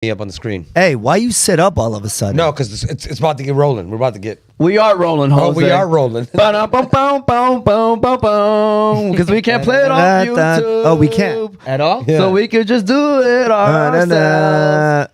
me up on the screen. Hey, why you sit up all of a sudden? No, because it's about to get rolling. We're about to get. We are rolling, Jose. Oh, we are rolling. Because we can't play it on YouTube. Oh, we can't at all. Yeah. So we could just do it ourselves.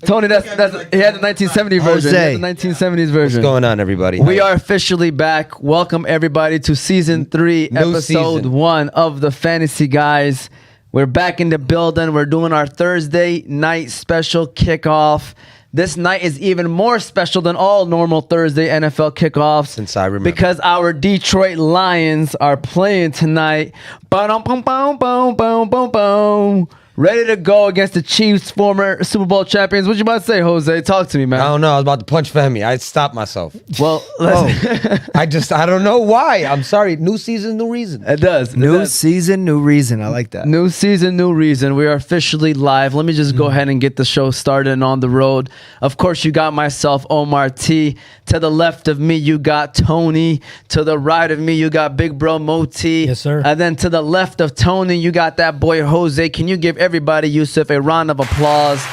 Tony, that's he had the 1970 version. He had the 1970s version. What's going on, everybody? We are officially back. Welcome everybody to season 3, New episode season. 1 of the Fantasy Guys. We're back in the building. We're doing our Thursday night special kickoff. This night is even more special than all normal Thursday NFL kickoffs. Since I remember. Because our Detroit Lions are playing tonight. Ba-dum-bum-bum-bum-bum-bum-bum. Ready to go against the Chiefs, former Super Bowl champions. What you about to say, Jose? Talk to me, man. I don't know. I was about to punch Femi. I stopped myself. Well, I don't know why. I'm sorry. New season, new reason. It does. New season, new reason. I like that. New season, new reason. We are officially live. Let me just go ahead and get the show started and on the road. Of course, you got myself, Omar T. To the left of me, you got Tony. To the right of me, you got Big Bro Moti. Yes, sir. And then to the left of Tony, you got that boy Jose. Can you give everybody, Yusuf, a round of applause?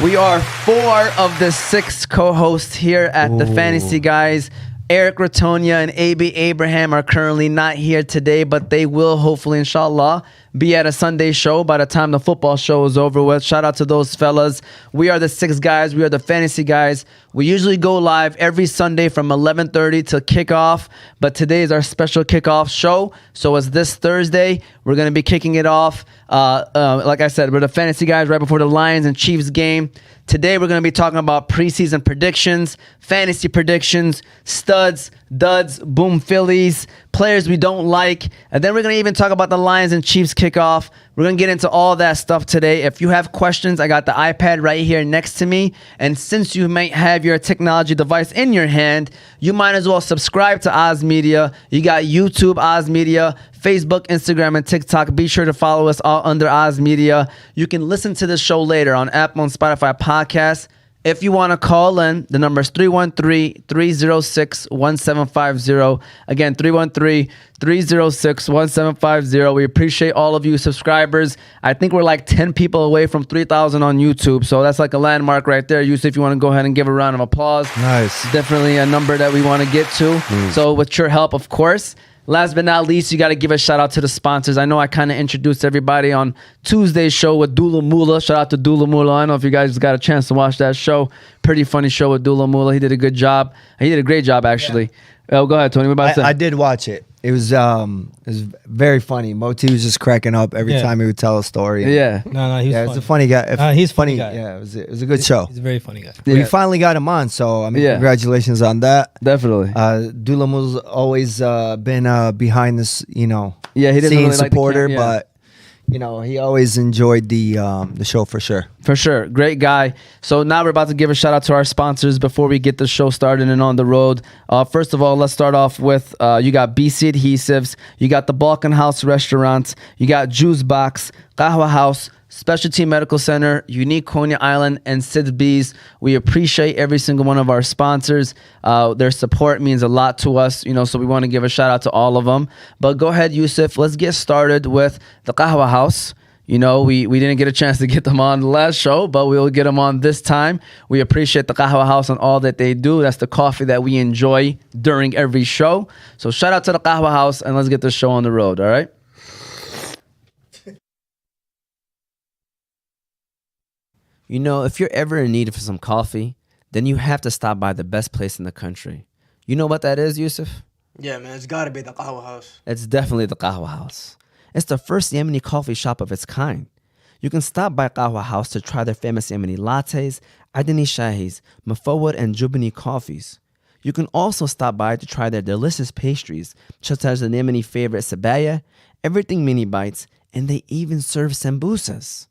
We are 4 of the 6 co-hosts here at the Fantasy Guys. Eric Ratonia and AB Abraham are currently not here today, but they will hopefully, inshallah, be at a Sunday show by the time the football show is over with. Shout out to those fellas. We are the 6 guys. We are the Fantasy Guys. We usually go live every Sunday from 11:30 to kickoff, but today is our special kickoff show. So it's this Thursday. We're going to be kicking it off. Like I said, we're the Fantasy Guys right before the Lions and Chiefs game. Today we're going to be talking about preseason predictions, fantasy predictions, studs, duds, boom Phillies, players we don't like, and then we're going to even talk about the Lions and Chiefs kickoff. We're going to get into all that stuff today. If you have questions, I got the iPad right here next to me, and since you might have your technology device in your hand, you might as well subscribe to Oz Media. You got YouTube, Oz Media, Facebook, Instagram, and TikTok. Be sure to follow us all under Oz Media. You can listen to this show later on Apple and Spotify podcasts. If you want to call in, the number is 313-306-1750. Again, 313-306-1750. We appreciate all of you subscribers. I think we're like 10 people away from 3,000 on YouTube. So that's like a landmark right there. Yusuf, if you want to go ahead and give a round of applause. Nice. Definitely a number that we want to get to. So with your help, of course. Last but not least, you got to give a shout out to the sponsors. I know I kind of introduced everybody on Tuesday's show with Dula Mula. Shout out to Dula Mula. I don't know if you guys got a chance to watch that show. Pretty funny show with Dula Mula. He did a good job. He did a great job, actually. Oh, go ahead, Tony. What about to say? I did watch it. It was very funny. Moti was just cracking up every time he would tell a story. Yeah. No, he's Yeah, funny. it's a funny guy. He's funny guy. Yeah, it was a good show. He's a very funny guy. Yeah. We finally got him on, so I mean, Yeah. congratulations on that. Definitely. Dulamu's always been behind this, Yeah, he didn't scene really like the supporter, yeah. but he always enjoyed the show for sure. For sure. Great guy. So now we're about to give a shout out to our sponsors before we get the show started and on the road. First of all, let's start off with you got BC Adhesives, you got the Balkan House Restaurant, you got Juice Box, Qahwah House, Specialty Medical Center, Unique Coney Island, and Sid's Bees. We appreciate every single one of our sponsors. Their support means a lot to us, so we want to give a shout out to all of them. But go ahead, Yusuf. Let's get started with the Qahwah House. We didn't get a chance to get them on the last show, but we'll get them on this time. We appreciate the Qahwah House and all that they do. That's the coffee that we enjoy during every show. So shout out to the Qahwah House, and let's get this show on the road, all right? If you're ever in need of some coffee, then you have to stop by the best place in the country. You know what that is, Yusuf? Yeah, man, it's gotta be the Qahwah House. It's definitely the Qahwah House. It's the first Yemeni coffee shop of its kind. You can stop by Qahwah House to try their famous Yemeni lattes, Adani shahis, mafawad, and jubani coffees. You can also stop by to try their delicious pastries, such as the Yemeni favorite sabaya, everything mini bites, and they even serve sambusas.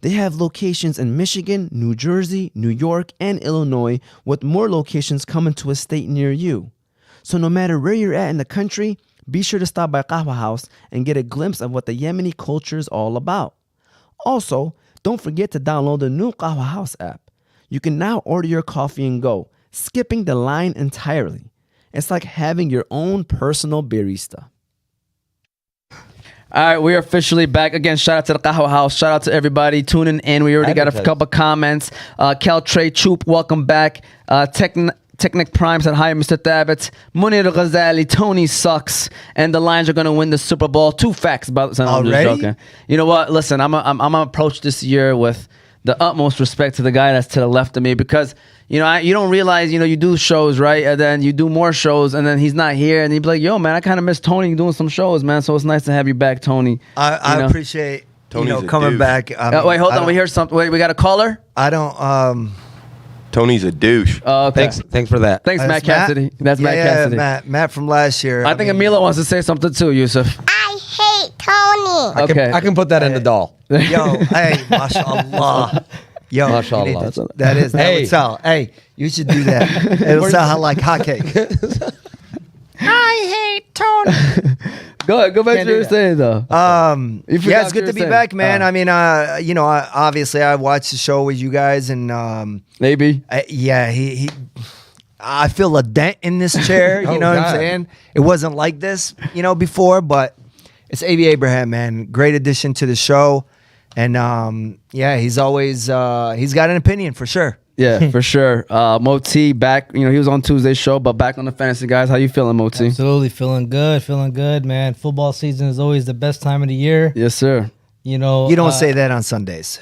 They have locations in Michigan, New Jersey, New York, and Illinois, with more locations coming to a state near you. So no matter where you're at in the country, be sure to stop by Qahwah House and get a glimpse of what the Yemeni culture is all about. Also, don't forget to download the new Qahwah House app. You can now order your coffee and go, skipping the line entirely. It's like having your own personal barista. All right, we are officially back. Again, shout out to the Qahwah House. Shout out to everybody tuning in. We already got a couple comments. Kel Trey Choop, welcome back. Technic Prime said, hi, Mr. Thabit. Munir Ghazali, Tony sucks. And the Lions are going to win the Super Bowl. 2 facts. I'm just joking. You know what? Listen, I'm going to approach this year with the utmost respect to the guy that's to the left of me because, you don't realize, you do shows, right? And then you do more shows, and then he's not here. And he'd be like, yo, man, I kind of miss Tony doing some shows, man. So it's nice to have you back, Tony. I appreciate Tony's coming back. Wait, hold on. We hear something. Wait, we got a caller? I don't... Tony's a douche. Okay. Thanks for that. Thanks, Matt Cassidy. That's Matt Cassidy. Matt from last year. I think Amila wants to say something too, Yusuf. I hate Tony. I can put that in the doll. Yo, hey, mashallah. Yo, Mashallah. that would sell. Hey, you should do that. It'll sell like hotcakes. I hate Tony. Go back to what you were saying though. Yeah, it's good to be back, man. I mean, obviously I watched the show with you guys, and Maybe. I feel a dent in this chair. You know what I'm saying? It wasn't like this, before, but it's A.B. Abraham, man. Great addition to the show, and he's always he's got an opinion for sure. Yeah, for sure. Moti back. He was on Tuesday's show, but back on the Fantasy Guys. How you feeling, Moti? Absolutely feeling good, man. Football season is always the best time of the year. Yes, sir. You don't say that on Sundays.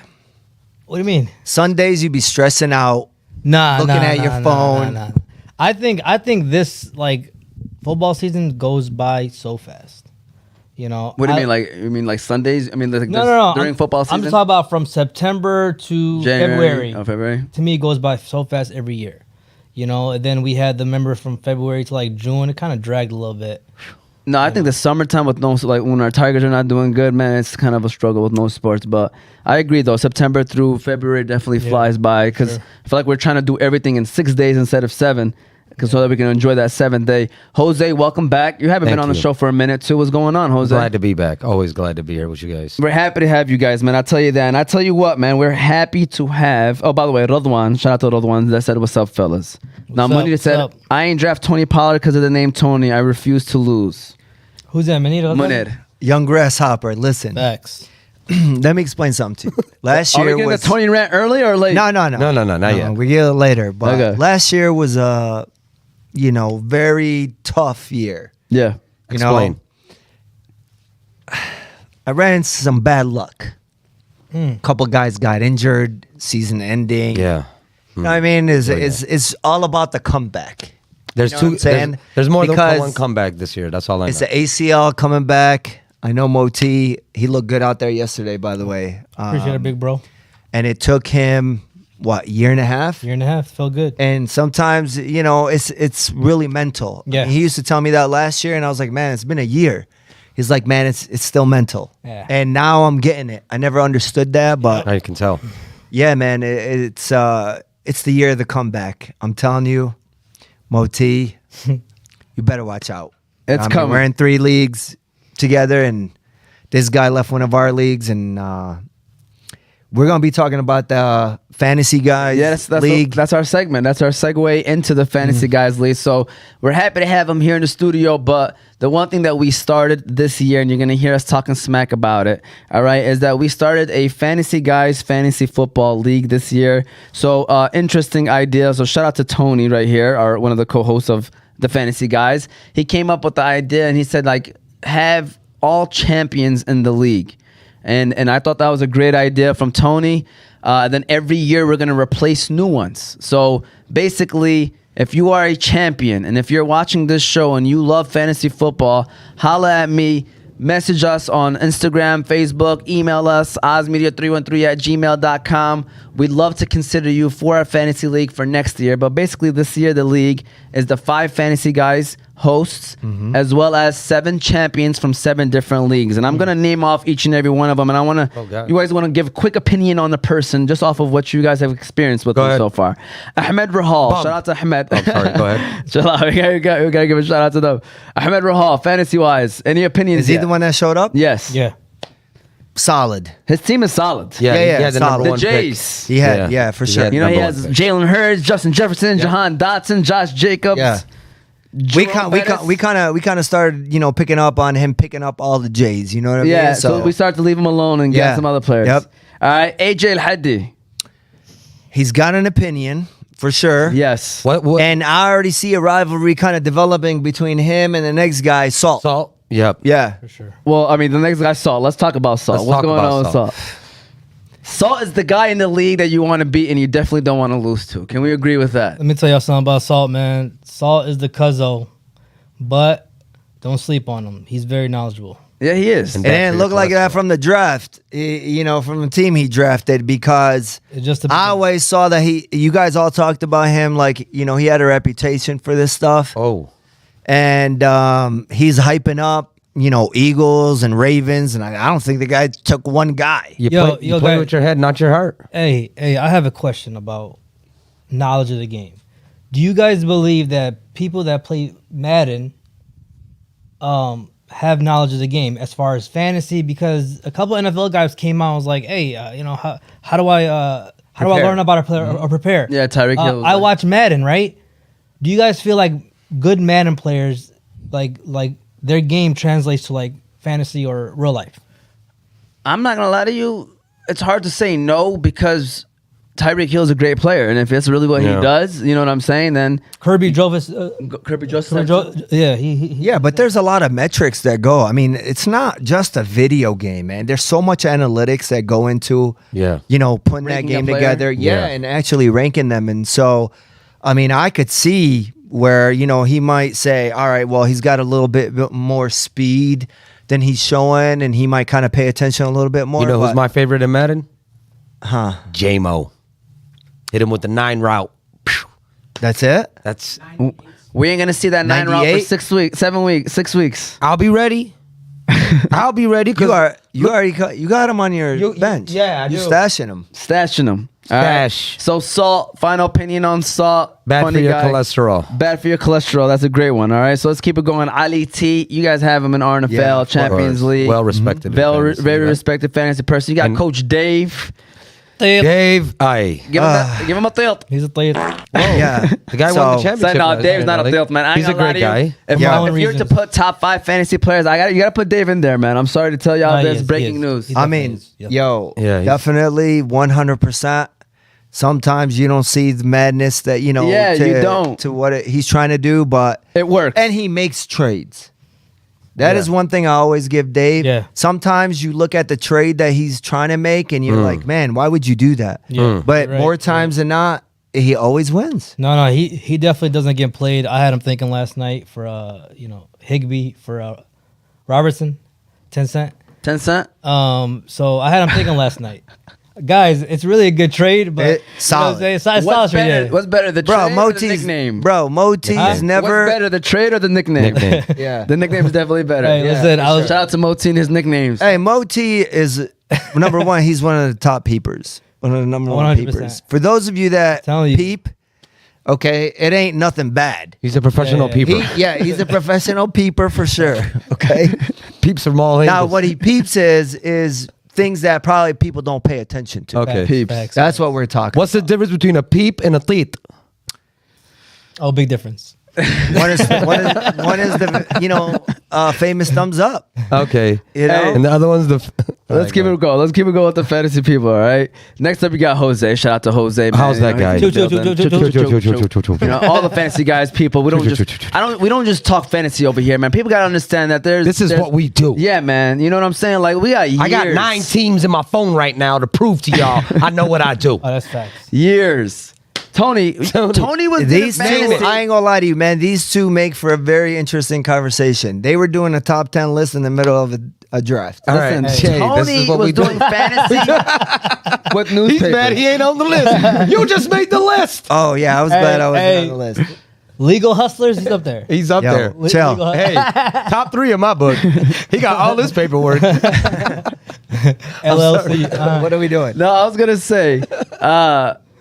What do you mean? Sundays you be stressing out, looking at your phone. Nah. I think this football season goes by so fast. What do you mean? You mean like Sundays? I mean, No. During football season? I'm just talking about from September to January. February. Oh, February. To me, it goes by so fast every year. And then we had the member from February to June. It kind of dragged a little bit. No, I think the summertime with when our Tigers are not doing good, man, it's kind of a struggle with no sports. But I agree, though. September through February definitely flies by because I feel like we're trying to do everything in 6 days instead of 7. So that we can enjoy that 7th day. Jose, welcome back. You haven't been on the show for a minute, too. What's going on, Jose? Glad to be back. Always glad to be here with you guys. We're happy to have you guys, man. I'll tell you that. And I tell you what, man, we're happy to have... Oh, by the way, Radwan. Shout out to Radwan that said, what's up, fellas? Now, Munir said, I ain't draft Tony Pollard because of the name Tony. I refuse to lose. Who's that, Munir. Young grasshopper, listen. Facts. Let me explain something to you. Last year Are we getting the Tony rant early or late? No, not yet. We get it later. But Okay. last year was a... very tough year. Yeah. Explain. I ran into some bad luck. Couple guys got injured, season ending. Yeah. You know what I mean? It's all about the comeback. There's You know what I'm saying? There's more than Because one comeback this year. That's all I know. It's the ACL coming back. I know Moti. He looked good out there yesterday, by the way. Appreciate it, big bro. And it took him, year and a half? Year and a half. Felt good. And sometimes, it's really mental. Yeah. He used to tell me that last year, and I was like, man, it's been a year. He's like, man, it's still mental. Yeah. And now I'm getting it. I never understood that, but Now you can tell. yeah, man, it's the year of the comeback. I'm telling you, Moti, you better watch out. It's coming. We're in 3 leagues together, and this guy left one of our leagues, and we're gonna be talking about the Fantasy Guys League. That's our segment. That's our segue into the Fantasy Guys League. So we're happy to have him here in the studio. But the one thing that we started this year, and you're gonna hear us talking smack about it, all right, is that we started a Fantasy Guys Fantasy Football League this year. So interesting idea. So shout out to Tony right here, one of the co-hosts of the Fantasy Guys. He came up with the idea, and he said have all champions in the league. And I thought that was a great idea from Tony. Then every year we're going to replace new ones. So basically, if you are a champion and if you're watching this show and you love fantasy football, holla at me. Message us on Instagram, Facebook, email us, ozmedia313@gmail.com. We'd love to consider you for our fantasy league for next year. But basically, this year, the league is the 5 Fantasy Guys hosts, as well as 7 champions from 7 different leagues. And I'm going to name off each and every one of them. And I want to, you guys want to give a quick opinion on the person just off of what you guys have experienced with them so far. Ahmed Rahal. Shout out to Ahmed. Oh, sorry, go ahead. we got to give a shout out to them. Ahmed Rahal, fantasy-wise, any opinions? Is he the one that showed up? Yes. Yeah. Solid. His team is solid. Yeah, he had the solid. number The 1 pick. Jays. He had, for He sure. had You know, he number has 1 pick. Jalen Hurts, Justin Jefferson, Jahan Dotson, Josh Jacobs. Yeah. we kind of started, picking up on him, picking up all the J's. You know what I mean? Yeah, so we started to leave him alone and get some other players. Yep. All right, AJ Al-Haddi. He's got an opinion for sure. Yes. What? And I already see a rivalry kind of developing between him and the next guy, Salt. Salt. Yep. Yeah. For sure. Well, I mean, the next guy, Salt. Let's talk about Salt. Let's What's talk going about on with Salt. Salt? Salt is the guy in the league that you want to beat and you definitely don't want to lose to. Can we agree with that? Let me tell y'all something about Salt, man. Salt is the cuzzo, but don't sleep on him. He's very knowledgeable. Yeah, he is. It didn't look like that from the draft, from the team he drafted, because It just I always saw that you guys all talked about him like, he had a reputation for this stuff. Oh. And he's hyping up, Eagles and Ravens, and I don't think the guy took one guy. You Yo, play, you yo, play guys- with your head, not your heart. Hey, I have a question about knowledge of the game. Do you guys believe that people that play Madden have knowledge of the game as far as fantasy? Because a couple NFL guys came out and was like, hey, how do I learn about a player or prepare? Yeah, Tyreek Hill was I like- watch Madden, right? Do you guys feel like good Madden players, like their game translates to like fantasy or real life? I'm not going to lie to you. It's hard to say no because Tyreek Hill is a great player. And if that's really what he does, you know what I'm saying, then Kirby drove his... Kirby Joseph. Yeah, but there's a lot of metrics that go. I mean, it's not just a video game, man. There's so much analytics that go into, putting Ranking that a game player. together. Yeah. And actually ranking them. And so, I mean, I could see where, he might say, all right, well, he's got a little bit more speed than he's showing, and he might kind of pay attention a little bit more. You know who's my favorite in Madden? Huh. J-Mo. Hit him with the 9 route. Phew. That's it? That's. We ain't going to see that 9 route for 98? 6 weeks, 7 weeks, 6 weeks. I'll be ready. I'll be ready. You got him on your bench. yeah, I You're do. stashing him. Stashing them. All right. Stash. So Salt, final opinion on Salt. Bad Funny for your guy. cholesterol. Bad for your cholesterol. That's a great one. All right. So let's keep it going. Ali T, you guys have him in RNFL, Yeah, of Champions course. League. Well respected. in fantasy, Very right? respected fantasy person. You got And- Coach Dave. Dave, aye. Give him a tilt. He's a player. Yeah. The guy won the championship. No, last Dave's year, not a Ellie. tilt, man. I ain't He's a gonna lie great to you. guy. If, Yeah. if you're to put top 5 fantasy players, you gotta put Dave in there, man. I'm sorry to tell y'all this breaking news. I mean, yo, Yeah, he's- definitely 100%. Sometimes you don't see the madness that, Yeah, you don't. to what he's trying to do, but It works. and he makes trades. That is one thing I always give Dave. Yeah. Sometimes you look at the trade that he's trying to make and you're like, man, why would you do that? Yeah. But Right, more times than not, he always wins. No, he definitely doesn't get played. I had him thinking last night for Higbee for Robertson, 10 cent. 10 cent. So I had him thinking last night. Guys, it's really a good trade, but Solid. It's solid trade, yeah. What's better, the Bro, trade or the Moti's nickname? Moti's never. What's better, the trade or the nickname? Nickname. Yeah. The nickname is definitely better. Hey, listen, I was- Shout out to Moti and his nicknames. Hey, Moti is number one. He's one of the top peepers. One of the number one 100%. peepers. For those of you that Telling you. peep, okay, it ain't nothing bad. He's a professional Yeah, peeper. He's a professional peeper for sure. Okay. Peeps from all Now, angles. what he peeps is things that probably people don't pay attention to. Okay. Facts, Peeps. facts. That's what we're talking. What's the difference between a peep and a teet? Oh, big difference. One is the famous thumbs up. Okay. You know? And the other one's the. Let's keep it going. Let's keep it going with the fantasy people, all right? Next up, we got Jose. Shout out to Jose. Man. How's that You know, guy? he's in the building. You know, all the fantasy guys, people. We don't just talk fantasy over here, man. People gotta understand that This is what we do. Yeah, man. You know what I'm saying? Like we got years. I got 9 teams in my phone right now to prove to y'all I know what I do. Oh, that's facts. years. Tony was These two, fantasy. I ain't gonna lie to you, man. These two make for a very interesting conversation. They were doing a top 10 list in the middle of a draft. All right, Listen, Jay, this Tony is what was we do. doing fantasy with newspapers. He's mad he ain't on the list. You just made the list. Oh yeah, I was glad I was hey. on the list. Legal hustlers, he's up there. He's up Yo, there. chill. Legal- Hey, top 3 in my book. He got all this paperwork. LLC. What are we doing? No, I was gonna say.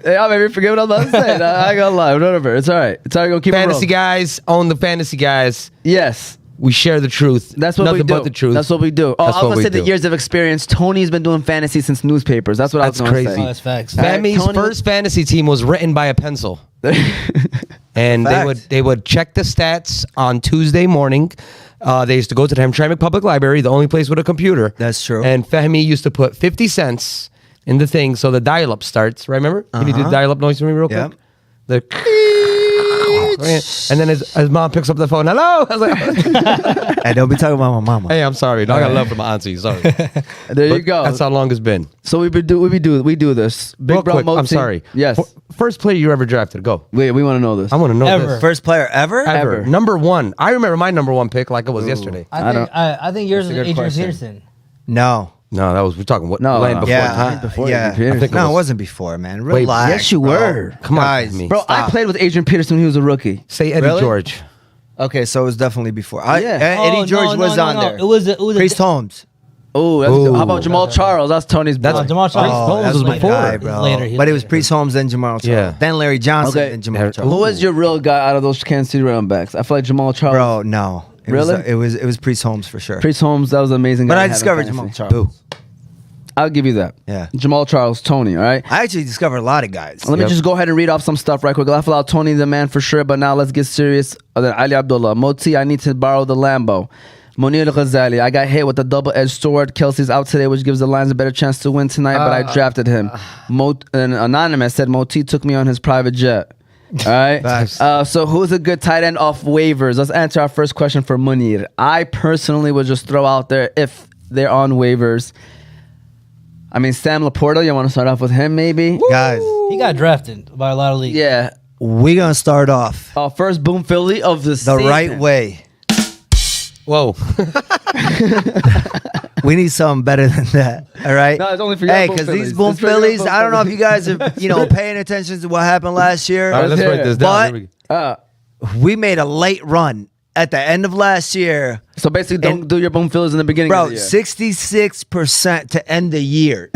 I maybe forget what I was about to say. I ain't gonna lie. Whatever. It's all right. It's all right. Go keep it Fantasy rolling. guys own the fantasy guys. Yes. We share the truth. That's what Nothing we do. but the truth. That's what we do. Oh, That's I was what gonna we say the do. years of experience. Tony's been doing fantasy since newspapers. That's what I was That's gonna crazy. Oh, say. that's facts. Fam- Fami's Tony- first fantasy team was written by a pencil. And they would check the stats on Tuesday morning. They used to go to the Hamtramck Public Library, the only place with a computer. That's true. And Fehmi used to put 50 cents in the thing so the dial-up starts. Remember? Can you do the dial-up noise for me real quick? The and then his mom picks up the phone. Hello. I was like, Hey, don't be talking about my mama. hey, I'm sorry. I got love for my auntie. Sorry. There you go. That's how long it's been. So we do this. Big Real bro quick, Moti. I'm sorry. Yes. First player you ever drafted. Go. Wait, we want to know this. I want to know Ever. this. First player ever? Ever. Number one. I remember my number one pick like it was yesterday. I think yours is That's a good Adrian question. Peterson. No. No, that was we're talking what? No, Lane no. before. Yeah. Before yeah. Adrian Peterson. I think No, it it was- wasn't before, man. Wait, Relax. yes, you bro. were. Come on, Guys. me. Bro, I Stop. played with Adrian Peterson when he was a rookie. Say Eddie Really? George. Okay, so it was definitely before. Yeah. Eddie George was on there. It was Priest Holmes. Oh, Ooh. how about Jamal Charles? That's Tony's boy. Jamal Charles. Holmes that's was my before. guy, He's bro. later, But it was later. Priest Holmes, then Jamal Charles. Yeah. Then Larry Johnson, Okay. then Jamal Who Charles. Who was your real guy out of those Kansas City running backs? I feel like Jamal Charles. Bro, no. Really? It was Priest Holmes for sure. Priest Holmes, that was an amazing guy. But to I have in discovered fantasy. Jamal Charles. I'll give you that. Yeah. Jamal Charles, Tony, all right? I actually discovered a lot of guys. Let me just go ahead and read off some stuff right quick. I feel out Tony the man for sure, but now let's get serious. Then Ali Abdullah. Moti, I need to borrow the Lambo. Munir Ghazali, I got hit with a double-edged sword. Kelsey's out today, which gives the Lions a better chance to win tonight, but I drafted him. And Anonymous said Moti took me on his private jet. All right. Facts. So who's a good tight end off waivers? Let's answer our first question for Munir. I personally would just throw out there if they're on waivers. I mean, Sam Laporta, you want to start off with him maybe? Guys, He got drafted by a lot of leagues. Yeah. we're going to start off First Boom Philly of the the season. right way. Whoa. We need something better than that. All right. No, it's only for your Hey, Boom because these Phillies. Boom It's for your Phillies, Boom I don't know if Phillies. you guys are, paying attention to what happened last year. All right, let's hear write it. this down. But- Here we go. We made a late run at the end of last year. So basically, don't And- do your Boom Phillies in the beginning Bro, of the year. 66% to end the year.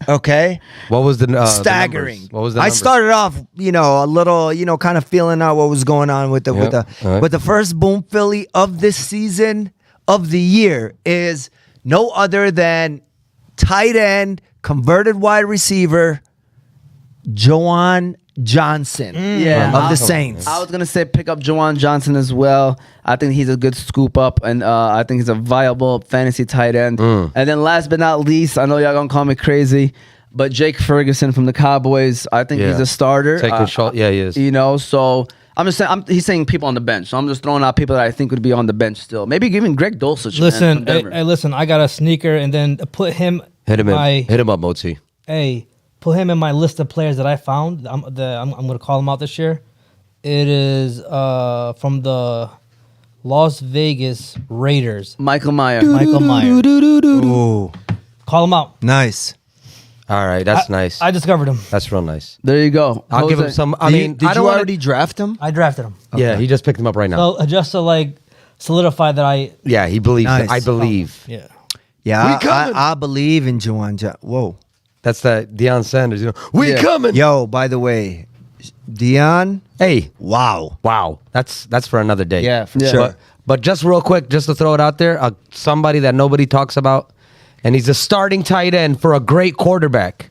Okay? What was the Staggering. numbers? What was the I numbers? started off, a little, kind of feeling out what was going on with the Yep. All right. but the first Boom Philly of this season of the year is no other than tight end, converted wide receiver, Juwan Johnson Yeah. of I- the Saints. I was gonna say pick up Juwan Johnson as well. I think he's a good scoop up, and I think he's a viable fantasy tight end. And then last but not least, I know y'all gonna call me crazy, but Jake Ferguson from the Cowboys. I think Yeah. he's a starter. Taking shot. Yeah, he is. So I'm just saying. He's saying people on the bench. So I'm just throwing out people that I think would be on the bench still. Maybe even Greg Dulcich. man, Listen, from Denver. hey, listen. I got a sneaker, and then put him. Hit him my, in. Hit him up, Moti. Hey, put him in my list of players that I found. I'm gonna call him out this year. It is from the Las Vegas Raiders. Michael Meyer. Michael Myers. Ooh, Call him out. nice. All right, that's nice. I discovered him. That's real nice. There you go. I'll give him Jose. some. I mean, Did I don't you wanna- already draft him? I drafted him. Yeah, he just picked him up right now. So just to solidify that I Yeah, he believes. Nice. I believe. yeah. Yeah, We coming. I believe in Juwan Johnson. Whoa. That's the Deion Sanders. We Yeah. coming. Yo, by the way, Deion, Hey, wow. wow. That's for another day. Yeah, for Yeah. sure. But just real quick, just to throw it out there, somebody that nobody talks about, and he's a starting tight end for a great quarterback.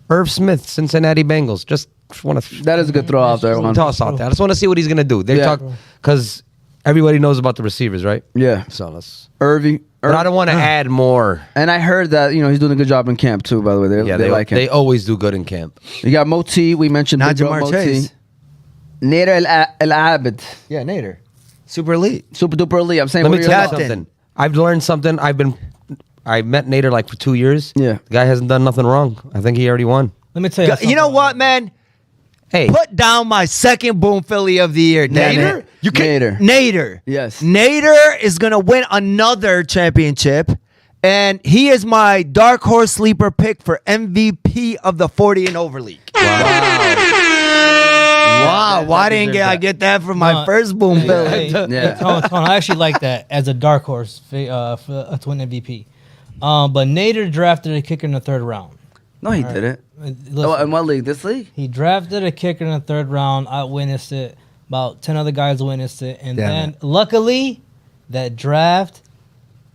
Irv Smith, Cincinnati Bengals. Just want to That is a good throw out there. Juan. toss out there. I just want to see what he's gonna do. They Yeah. talk because everybody knows about the receivers, right? Yeah. So let's. Irving. But I don't want to add more. And I heard that he's doing a good job in camp too. By the way, Yeah, they like him. they always do good in camp. You got Moti. We mentioned Big Bro Najee Moti. Chase. Nader El Abed. Yeah, Nader. Super elite. Super duper elite. I'm saying. Let what me are tell your you thoughts? something. I've learned something. I met Nader like for 2 years. Yeah. The guy hasn't done nothing wrong. I think he already won. Let me tell you. You know something. what, man? Hey, Put down my second Boom Philly of the year, damn Nader? it. You can't. Nader. Nader. Yes. Nader is going to win another championship, and he is my dark horse sleeper pick for MVP of the 40 and over league. Wow. Why didn't I get that from my No, first Boom Philly? Hey, Yeah. Tone, I actually like that as a dark horse for to win MVP. But Nader drafted a kicker in the third round. No, he didn't. Listen, Oh, in what league? This league? he drafted a kicker in the third round. I witnessed it. About 10 other guys witnessed it. And Damn then, luckily, that draft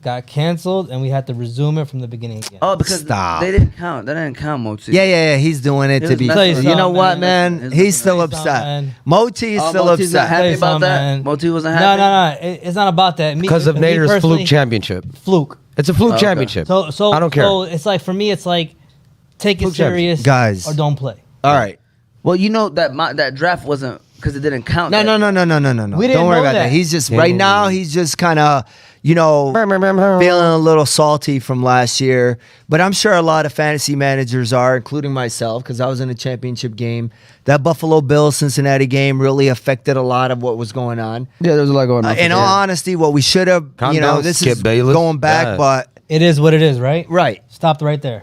got canceled, and we had to resume it from the beginning again. Oh, because Stop. they didn't count. That didn't count, Moti. Yeah. He's doing it It to was be. messed up. You know what, Man, man? it's He's still messed up, upset. man. Moti is still Moti's not upset. happy about Something, that. man. Moti wasn't No, happy. it's not about that. Because of me Nader's personally, fluke championship. Fluke. It's a fluke Okay. championship. So I don't care. So it's like for me, it's like take it Fluke championship. serious, Guys. or don't play. All right. Well, you know that draft wasn't because it didn't count. No. We didn't Don't worry know about that. that. He's just right now. He's just kind of, feeling a little salty from last year. But I'm sure a lot of fantasy managers are, including myself, because I was in a championship game. That Buffalo Bills Cincinnati game really affected a lot of what was going on. Yeah, there was a lot going on. In all honesty, what we should have, Calm down, this Skip is Bayless. going back, Yeah. but It is what it is, right? right. Stopped right there.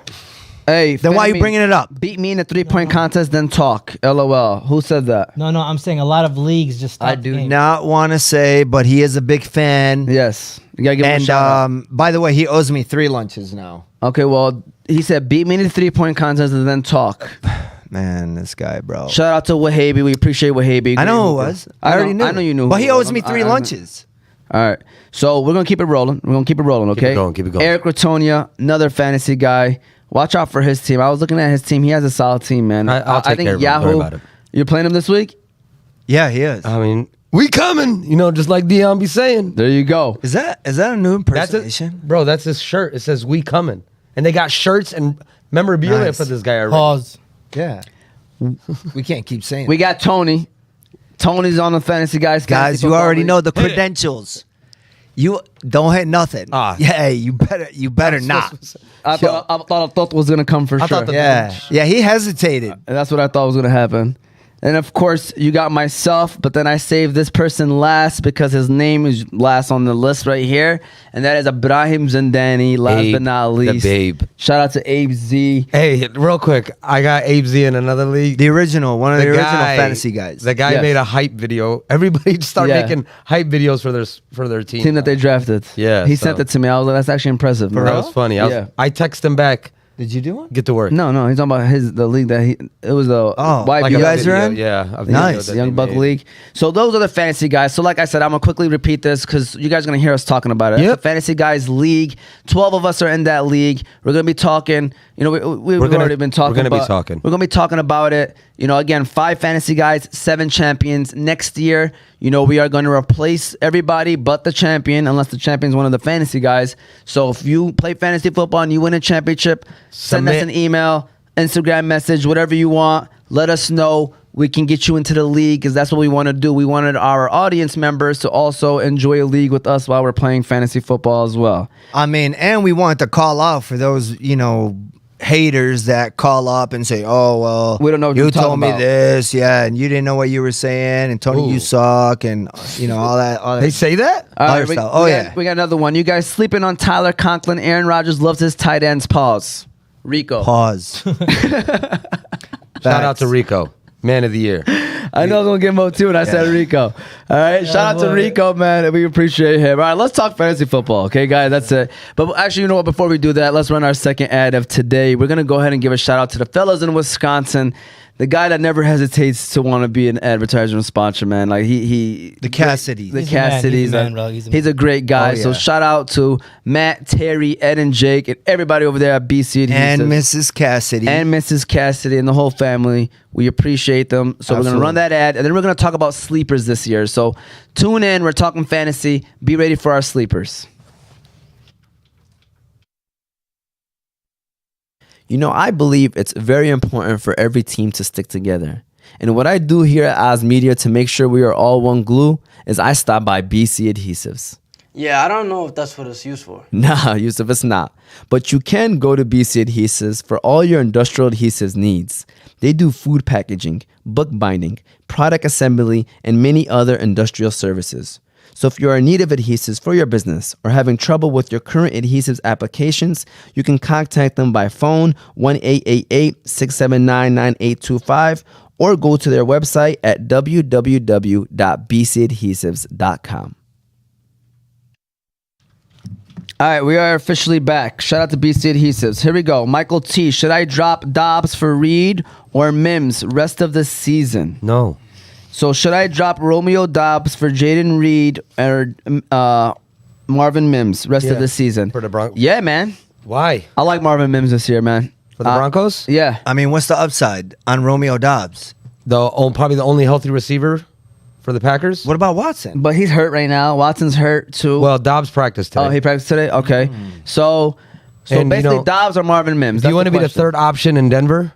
Hey, Then why are you bringing it up? Beat me in a 3-point contest, then talk. LOL. Who said that? No, I'm saying a lot of leagues just stopped I the do game. not want to say, but he is a big fan. Yes. You gotta give him a And shout out. by the way, he owes me 3 lunches now. Okay, well, he said beat me in a 3-point contest and then talk. Man, this guy, bro. Shout out to Wahabi. We appreciate Wahabi. I know who it was. I already knew. I know you knew. But who he it owes was. me 3 lunches. All right. So we're gonna keep it rolling. Okay. Keep it going. Eric Ratonia, another fantasy guy. Watch out for his team. I was looking at his team. He has a solid team, man. I'll take think care of him. Don't worry Yahoo. about it. You're playing him this week. Yeah, he is. I mean, we coming. Just like Dion be saying. There you go. Is that a new That's impersonation? bro. That's his shirt. It says "We coming," and they got shirts and memorabilia Nice. for this guy already. Pause. Yeah. We can't keep saying We got Tony. Tony's on the fantasy guys. Guys, Fantasy you Football already League. know the credentials. You don't hit nothing. Ah. Yeah, you better not. I thought was gonna come for I sure. thought that- Yeah, he hesitated. And that's what I thought was gonna happen. And of course, you got myself, but then I saved this person last because his name is last on the list right here, and that is Ibrahim Zindani. Last Abe, but not the least, babe. Shout out to Abe Z. Hey, real quick, I got Abe Z in another league. The original, one of the original fantasy guys. The guy Yes. made a hype video. Everybody just started Yeah. making hype videos for their team. Team that they drafted. Yeah, he so- sent it to me. I was like, that's actually impressive. That man. was funny. Yeah. I text him back. Did you do one? Get to work. No, he's talking about the league that it was the Oh, YBL like you guys video, are in? Yeah, of the Nice. video that Young they Buck made. League. So those are the fantasy guys. So like I said, I'm gonna quickly repeat this because you guys are gonna hear us talking about it. Yep. It's the fantasy guys league. 12 of us are in that league. We're gonna be talking. We've already been talking. we're gonna be about, talking. We're gonna be talking about it. Again, 5 fantasy guys, 7 champions. Next year, we are gonna replace everybody but the champion, unless the champion's one of the fantasy guys. So if you play fantasy football and you win a championship, send us Submit. an email, Instagram message, whatever you want. Let us know. We can get you into the league because that's what we want to do. We wanted our audience members to also enjoy a league with us while we're playing fantasy football as well. I mean, and we wanted to call out for those, haters that call up and say, "Oh, well, We don't know what you you're talking told me about." this, yeah, and you didn't know what you were saying, and Tony, Ooh. you suck, and all that." They say that? All Other right, stuff. Oh, yeah. we got another one. You guys sleeping on Tyler Conklin? Aaron Rodgers loves his tight ends. Pause. Rico. Pause. Shout out to Rico, man of the year. I know I was gonna give him up too when I said Rico. All right, shout out to boy. Rico, man. We appreciate him. All right, let's talk fantasy football, okay, guys? That's it. But actually, you know what? Before we do that, let's run our second ad of today. We're gonna go ahead and give a shout out to the fellas in Wisconsin. The guy that never hesitates to want to be an advertiser and sponsor, man. Like the Cassidy. the He's a man, Cassidy's. he's a man, bro. He's a great guy. Oh, So yeah. shout out to Matt, Terry, Ed, and Jake, and everybody over there at BC Adhesives. And Mrs. Cassidy. And Mrs. Cassidy and the whole family. We appreciate them. So we're going to run that ad, and then we're going to talk about sleepers this year. So tune in. We're talking fantasy. Be ready for our sleepers. I believe it's very important for every team to stick together. And what I do here at Oz Media to make sure we are all one glue is I stop by BC Adhesives. Yeah, I don't know if that's what it's used for. Nah, Yusuf, it's not. But you can go to BC Adhesives for all your industrial adhesives needs. They do food packaging, book binding, product assembly, and many other industrial services. So if you're in need of adhesives for your business or having trouble with your current adhesives applications, you can contact them by phone 1-888-679-9825 or go to their website at www.bcadhesives.com. All right, we are officially back. Shout out to BC Adhesives. Here we go. Michael T. Should I drop Dobbs for Reed or Mims rest of the season? No. So should I drop Romeo Dobbs for Jaden Reed or Marvin Mims rest of Yeah. the season. For the Broncos? Yeah, man. Why? I like Marvin Mims this year, man. For the Broncos? Yeah. I mean, what's the upside on Romeo Dobbs? Probably the only healthy receiver for the Packers. What about Watson? But he's hurt right now. Watson's hurt too. Well, Dobbs practiced today. oh, he practiced today? Okay. So And, you basically know, Dobbs or Marvin Mims. Do you That's want to be the question. third option in Denver?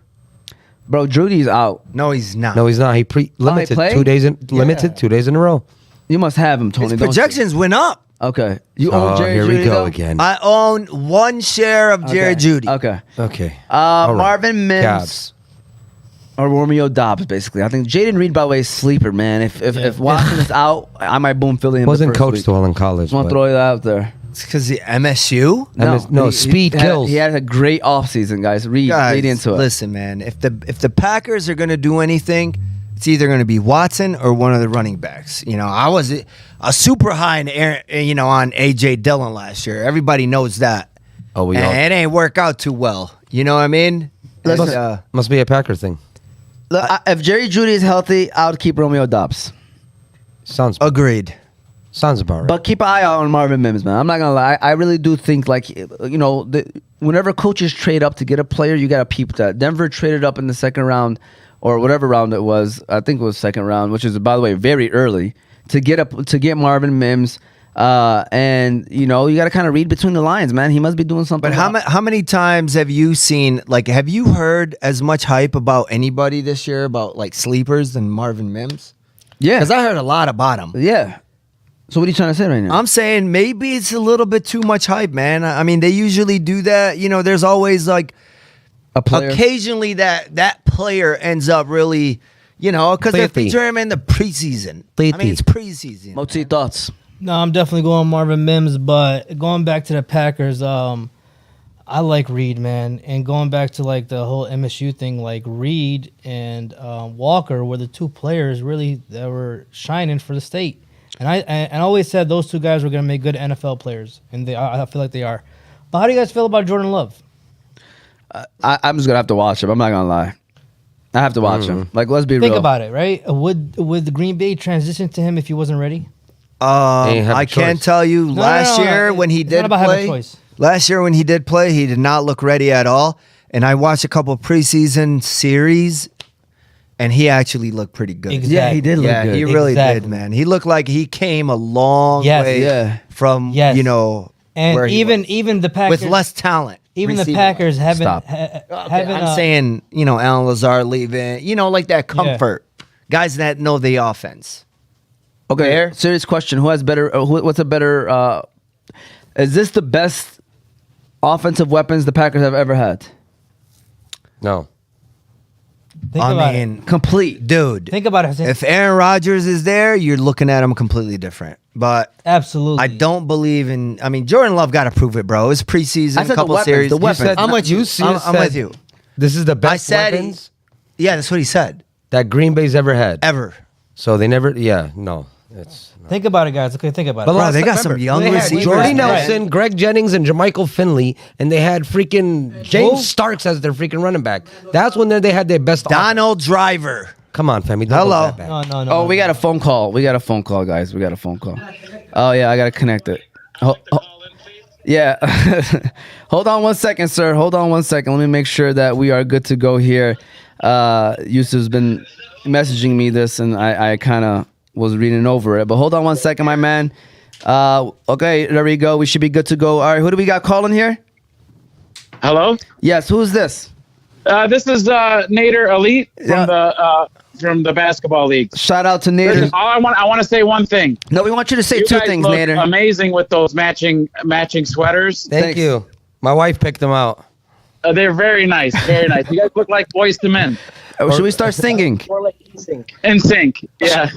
Bro, Judy's out. No, he's not. No, he's not. He limited played? 2 days in limited 2 days in a row. You must have him, Tony. His don't you? projections went up. Okay. You Oh, own Jerry here Judy we go though? again. I own one share of Jerry Okay. Judy. Okay. Okay. All right. Marvin Mims Cabs. or Romeo Dobbs, basically. I think Jaden Reed, by the way, is sleeper, man. If Watson is out, I might boom Philly him. Wasn't the first coached week. well in college. Just want but- to throw that out there. It's because the MSU. No, speed he kills. He had a great offseason, guys. Read into it. Listen, man. If the Packers are going to do anything, it's either going to be Watson or one of the running backs. You know, I was a super high in on AJ Dillon last year. Everybody knows that. Oh, we and all it ain't work out too well. You know what I mean? must be a Packer thing. Look, if Jerry Judy is healthy, I would keep Romeo Dobbs. Sounds Agreed. about right. But keep an eye out on Marvin Mims, man. I'm not gonna lie. I really do think, like, whenever coaches trade up to get a player, you gotta peep that. Denver traded up in the second round, or whatever round it was. I think it was second round, which is, by the way, very early to get Marvin Mims. And you gotta kind of read between the lines, man. He must be doing something. But how many times have you seen, like, have you heard as much hype about anybody this year about like sleepers than Marvin Mims? Yeah, Because I heard a lot about him. yeah. So what are you trying to say right now? I'm saying maybe it's a little bit too much hype, man. I mean, they usually do that. You know, there's always like A player. occasionally that player ends up really, because they Lately. feature him in the preseason. I Lately. mean, it's preseason. Moti, thoughts? No, I'm definitely going Marvin Mims, but going back to the Packers, I like Reed, man. And going back to like the whole MSU thing, like Reed and Walker were the two players really that were shining for the state. And I always said those two guys were going to make good NFL players, and I feel like they are. But how do you guys feel about Jordan Love? I'm just gonna have to watch him. I'm not gonna lie. I have to watch him. Like, let's be Think real. about it, right? Would the Green Bay transition to him if he wasn't ready? Ain't have a I can't choice. tell you. No, Last no, year when he it's did not about having a play, choice. last year when he did play, he did not look ready at all. And I watched a couple of preseason series, and he actually looked pretty good. Exactly. Yeah, he did look Yeah, good. he really Exactly. did, man. He looked like he came a long Yes. way Yeah. from Yes. And where he even was. the Packers with less talent. even the receiving Packers wise. haven't Stop. haven't I'm saying, Alan Lazard leaving, like that comfort. Guys that know the offense. Okay, Fair? serious question. Who has better? What's a better? Is this the best offensive weapons the Packers have ever had? No. think about it. Complete. Dude, Think about it. if Aaron Rodgers is there, you're looking at him completely different. But Absolutely. I don't believe in. I mean, Jordan Love got to prove it, bro. It's preseason, I said the couple weapons, series. the weapons. You said- I'm with you. you I'm said- with you. This is the I best said, weapons yeah, that's what he said. that Green Bay's ever had. Ever. So they never. Yeah. No. It's. Think about it, guys. Okay, think about But it. Bro, last they time- got some remember, young they had receivers. Jordy Right. Nelson, Greg Jennings, and Jermichael Finley, and they had freaking James Starks as their freaking running back. That's when they had their best. Donald Driver. Come on, Femi. Don't Hello. hold that back. No. Oh, we got a phone call. We got a phone call, guys. We got a phone call. Oh yeah, I gotta connect it. Yeah. Hold on one second, sir. Hold on one second. Let me make sure that we are good to go here. Yusuf's been messaging me this, and I kind of was reading over it. But hold on one second, my man. Okay, there we go. We should be good to go. All right, who do we got calling here? Hello, Yes, who's this? this is Nader Elite from the basketball league. Shout out to Listen, Nader. I want to say one thing. No, we want you to say You two guys things, look Nader. amazing with those matching sweaters. Thank Thanks. you. My wife picked them out. They're very nice, very nice. You guys look like Boys to Men. Should we start singing? In sync. Yeah.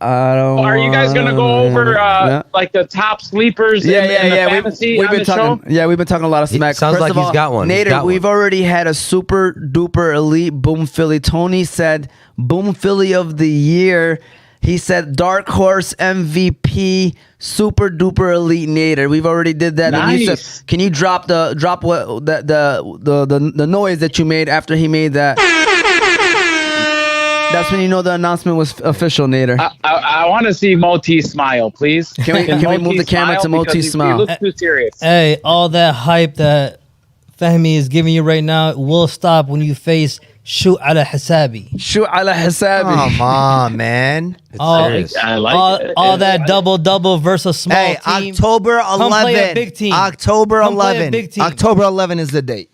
I don't. Are you guys gonna go over Yeah. like the top sleepers in the fantasy We've on been the talking. show? Yeah, we've been talking a lot of smack. sounds First like of he's all, got one. He's Nader, got we've one. already had a super duper elite Boom Philly. Tony said Boom Philly of the year. He said Dark Horse MVP, super duper elite Nader. We've already did that. And you Nice. said, can you drop the noise that you made after he made that? That's when you know the announcement was official, Nader. I want to see Moti smile, please. Can we move the camera to Moti's smile? He looks too serious. Hey, all that hype that Fahmi is giving you right now will stop when you face Shoot ala Hisabi. Shoot ala Hisabi. Come on, man. All, I like it. all that double versus small Hey, team. October Come play a 11. big team. October Come play a 11. big team. October 11 is the date.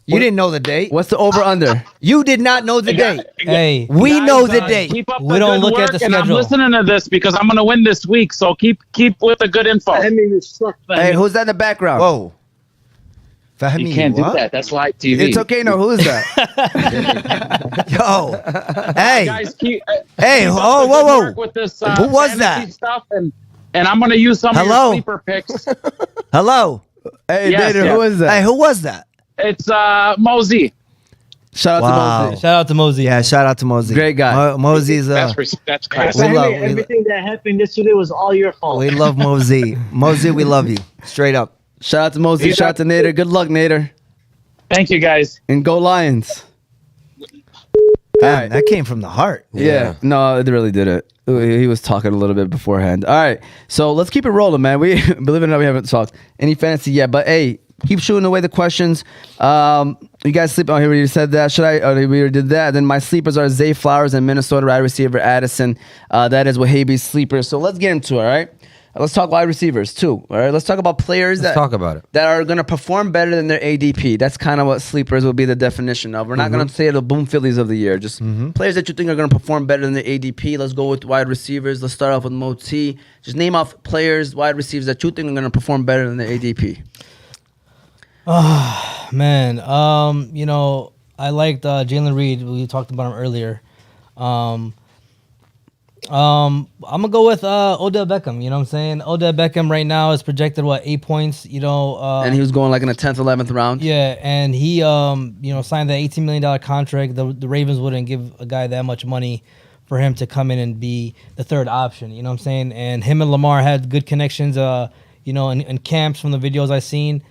You didn't know the date. What's the over under? You did not know the date. Hey, We Guys, know the date. Keep up We the don't good look at work, the and I'm schedule. listening to this because I'm going to win this week. So keep with the good info. Hey, who's that in the background? Whoa. Fahmi, You can't what? do that. That's live TV. It's okay. No, who is that? Yo. Hey. Guys, keep, Hey, keep up oh, the whoa, good whoa. work with this, Who was fantasy that? Stuff and I'm going to use some Hello? of your sleeper picks. Hello. Hey, Yes, Nader, yes. who is that? Hey, who was that? It's Mosey. Shout out Wow. to Mosey. shout out to Mosey. Yeah, shout out to Mosey. Great guy. Mosey's That's class. we love Everything that happened yesterday was all your fault. we love Mosey. Mosey, we love you. Straight up. Shout out to Mosey. Yeah. Shout out to Nader. Good luck, Nader. Thank you, guys. And go Lions. Damn, that came from the heart. Yeah. No, it really did it. He was talking a little bit beforehand. All right. So let's keep it rolling, man. We believe it or not, we haven't talked any fantasy yet. But hey, keep shooting away the questions. You guys sleep. Oh, here we said that. Should I? Oh, we already did that. Then my sleepers are Zay Flowers and Minnesota wide receiver Addison. That is Wahabi's sleepers. So let's get into it. All right. Let's talk wide receivers too. All right. Let's talk about players Let's talk about it. that are going to perform better than their ADP. That's kind of what sleepers will be the definition of. We're not going to say the boom Phillies of the year. Just players that you think are going to perform better than their ADP. Let's go with wide receivers. Let's start off with Moti. Just name off players, wide receivers that you think are going to perform better than their ADP. Man, you know, I liked Jalen Reed. We talked about him earlier. I'm gonna go with Odell Beckham. You know what I'm saying? Odell Beckham right now is projected 8 points. You know, And he was going like in the 10th, 11th round. yeah, and he you know, signed that $18 million contract. The Ravens wouldn't give a guy that much money for him to come in and be the third option. You know what I'm saying? And him and Lamar had good connections. You know, in camps from the videos I've seen.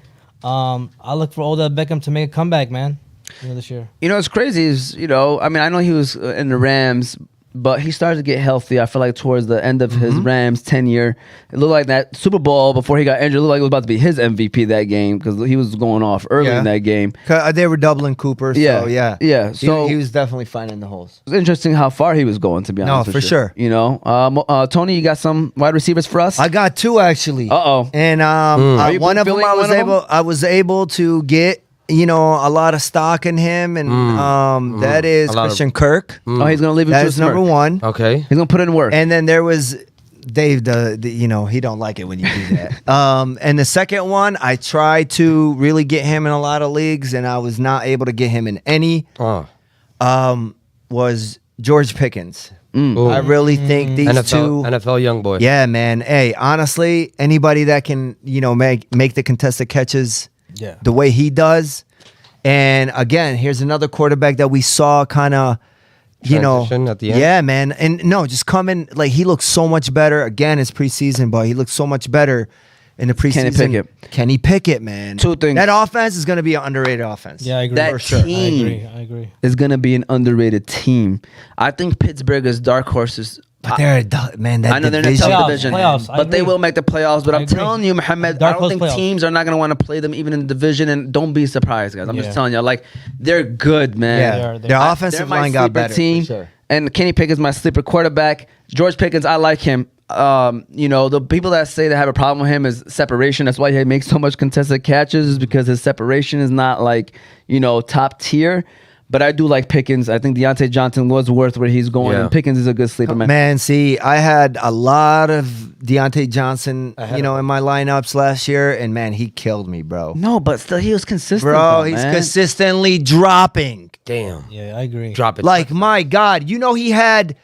I look for Odell Beckham to make a comeback, man. You know, this year. You know, what's crazy is, you know, I mean, I know he was in the Rams, but he started to get healthy. I feel like towards the end of his Rams tenure, it looked like that Super Bowl before he got injured, it looked like it was about to be his MVP that game because he was going off early in that game. They were doubling Cooper. Yeah. So, yeah. Yeah. He- So he was definitely finding the holes. it was interesting how far he was going, to be honest with for you. sure. You know, Tony, you got some wide receivers for us? I got two actually. Uh-oh. And Are you one of them fulfilling one of them? I was able to get, you know, a lot of stock in him, and that is A lot of- Christian Kirk. Oh, he's going to leave it That to is a smirk. number one. Okay. He's going to put in work. And then there was Dave, the you know, he don't like it when you do that. And the second one, I tried to really get him in a lot of leagues, and I was not able to get him in any. Oh. Was George Pickens. Ooh. I really think these two. NFL young boy. Yeah, man. Hey, honestly, anybody that can, you know, make the contested catches Yeah. the way he does. And again, here's another quarterback that we saw kind of, you know, Transition at the end? Yeah, man. And no, just coming, like, he looks so much better. Again, it's preseason, but he looks so much better in the preseason. Kenny Pickett, man. Two things. That offense is going to be an underrated offense. Yeah, I agree. That for sure. team I agree. is going to be an underrated team. I think Pittsburgh is dark horses. But they're, man, that I know they're in a division. tough Playoffs, division, playoffs, I but they agree. will make the playoffs. But I I'm agree. telling you, Mohammed, I Dark don't horse think playoffs. teams are not going to want to play them even in the division. And don't be surprised, guys. I'm just Yeah. telling you, like, they're good, man. Yeah, They are. their They're offensive my line got sleeper better. team, For sure. and Kenny Pickett's my sleeper quarterback. George Pickens, I like him. You know, the people that say they have a problem with him is separation. That's why he makes so much contested catches, is because his separation is not like, you know, top tier. But I do like Pickens. I think Deontay Johnson was worth where he's going. Yeah. And Pickens is a good sleeper, man. Man, see, I had a lot of Deontay Johnson, you know, in my lineups last year, and man, he killed me, bro. No, but still, he was consistent. Bro, though, he's man. consistently dropping. Damn. Yeah, I agree. Drop it. Like, my God, you know, he had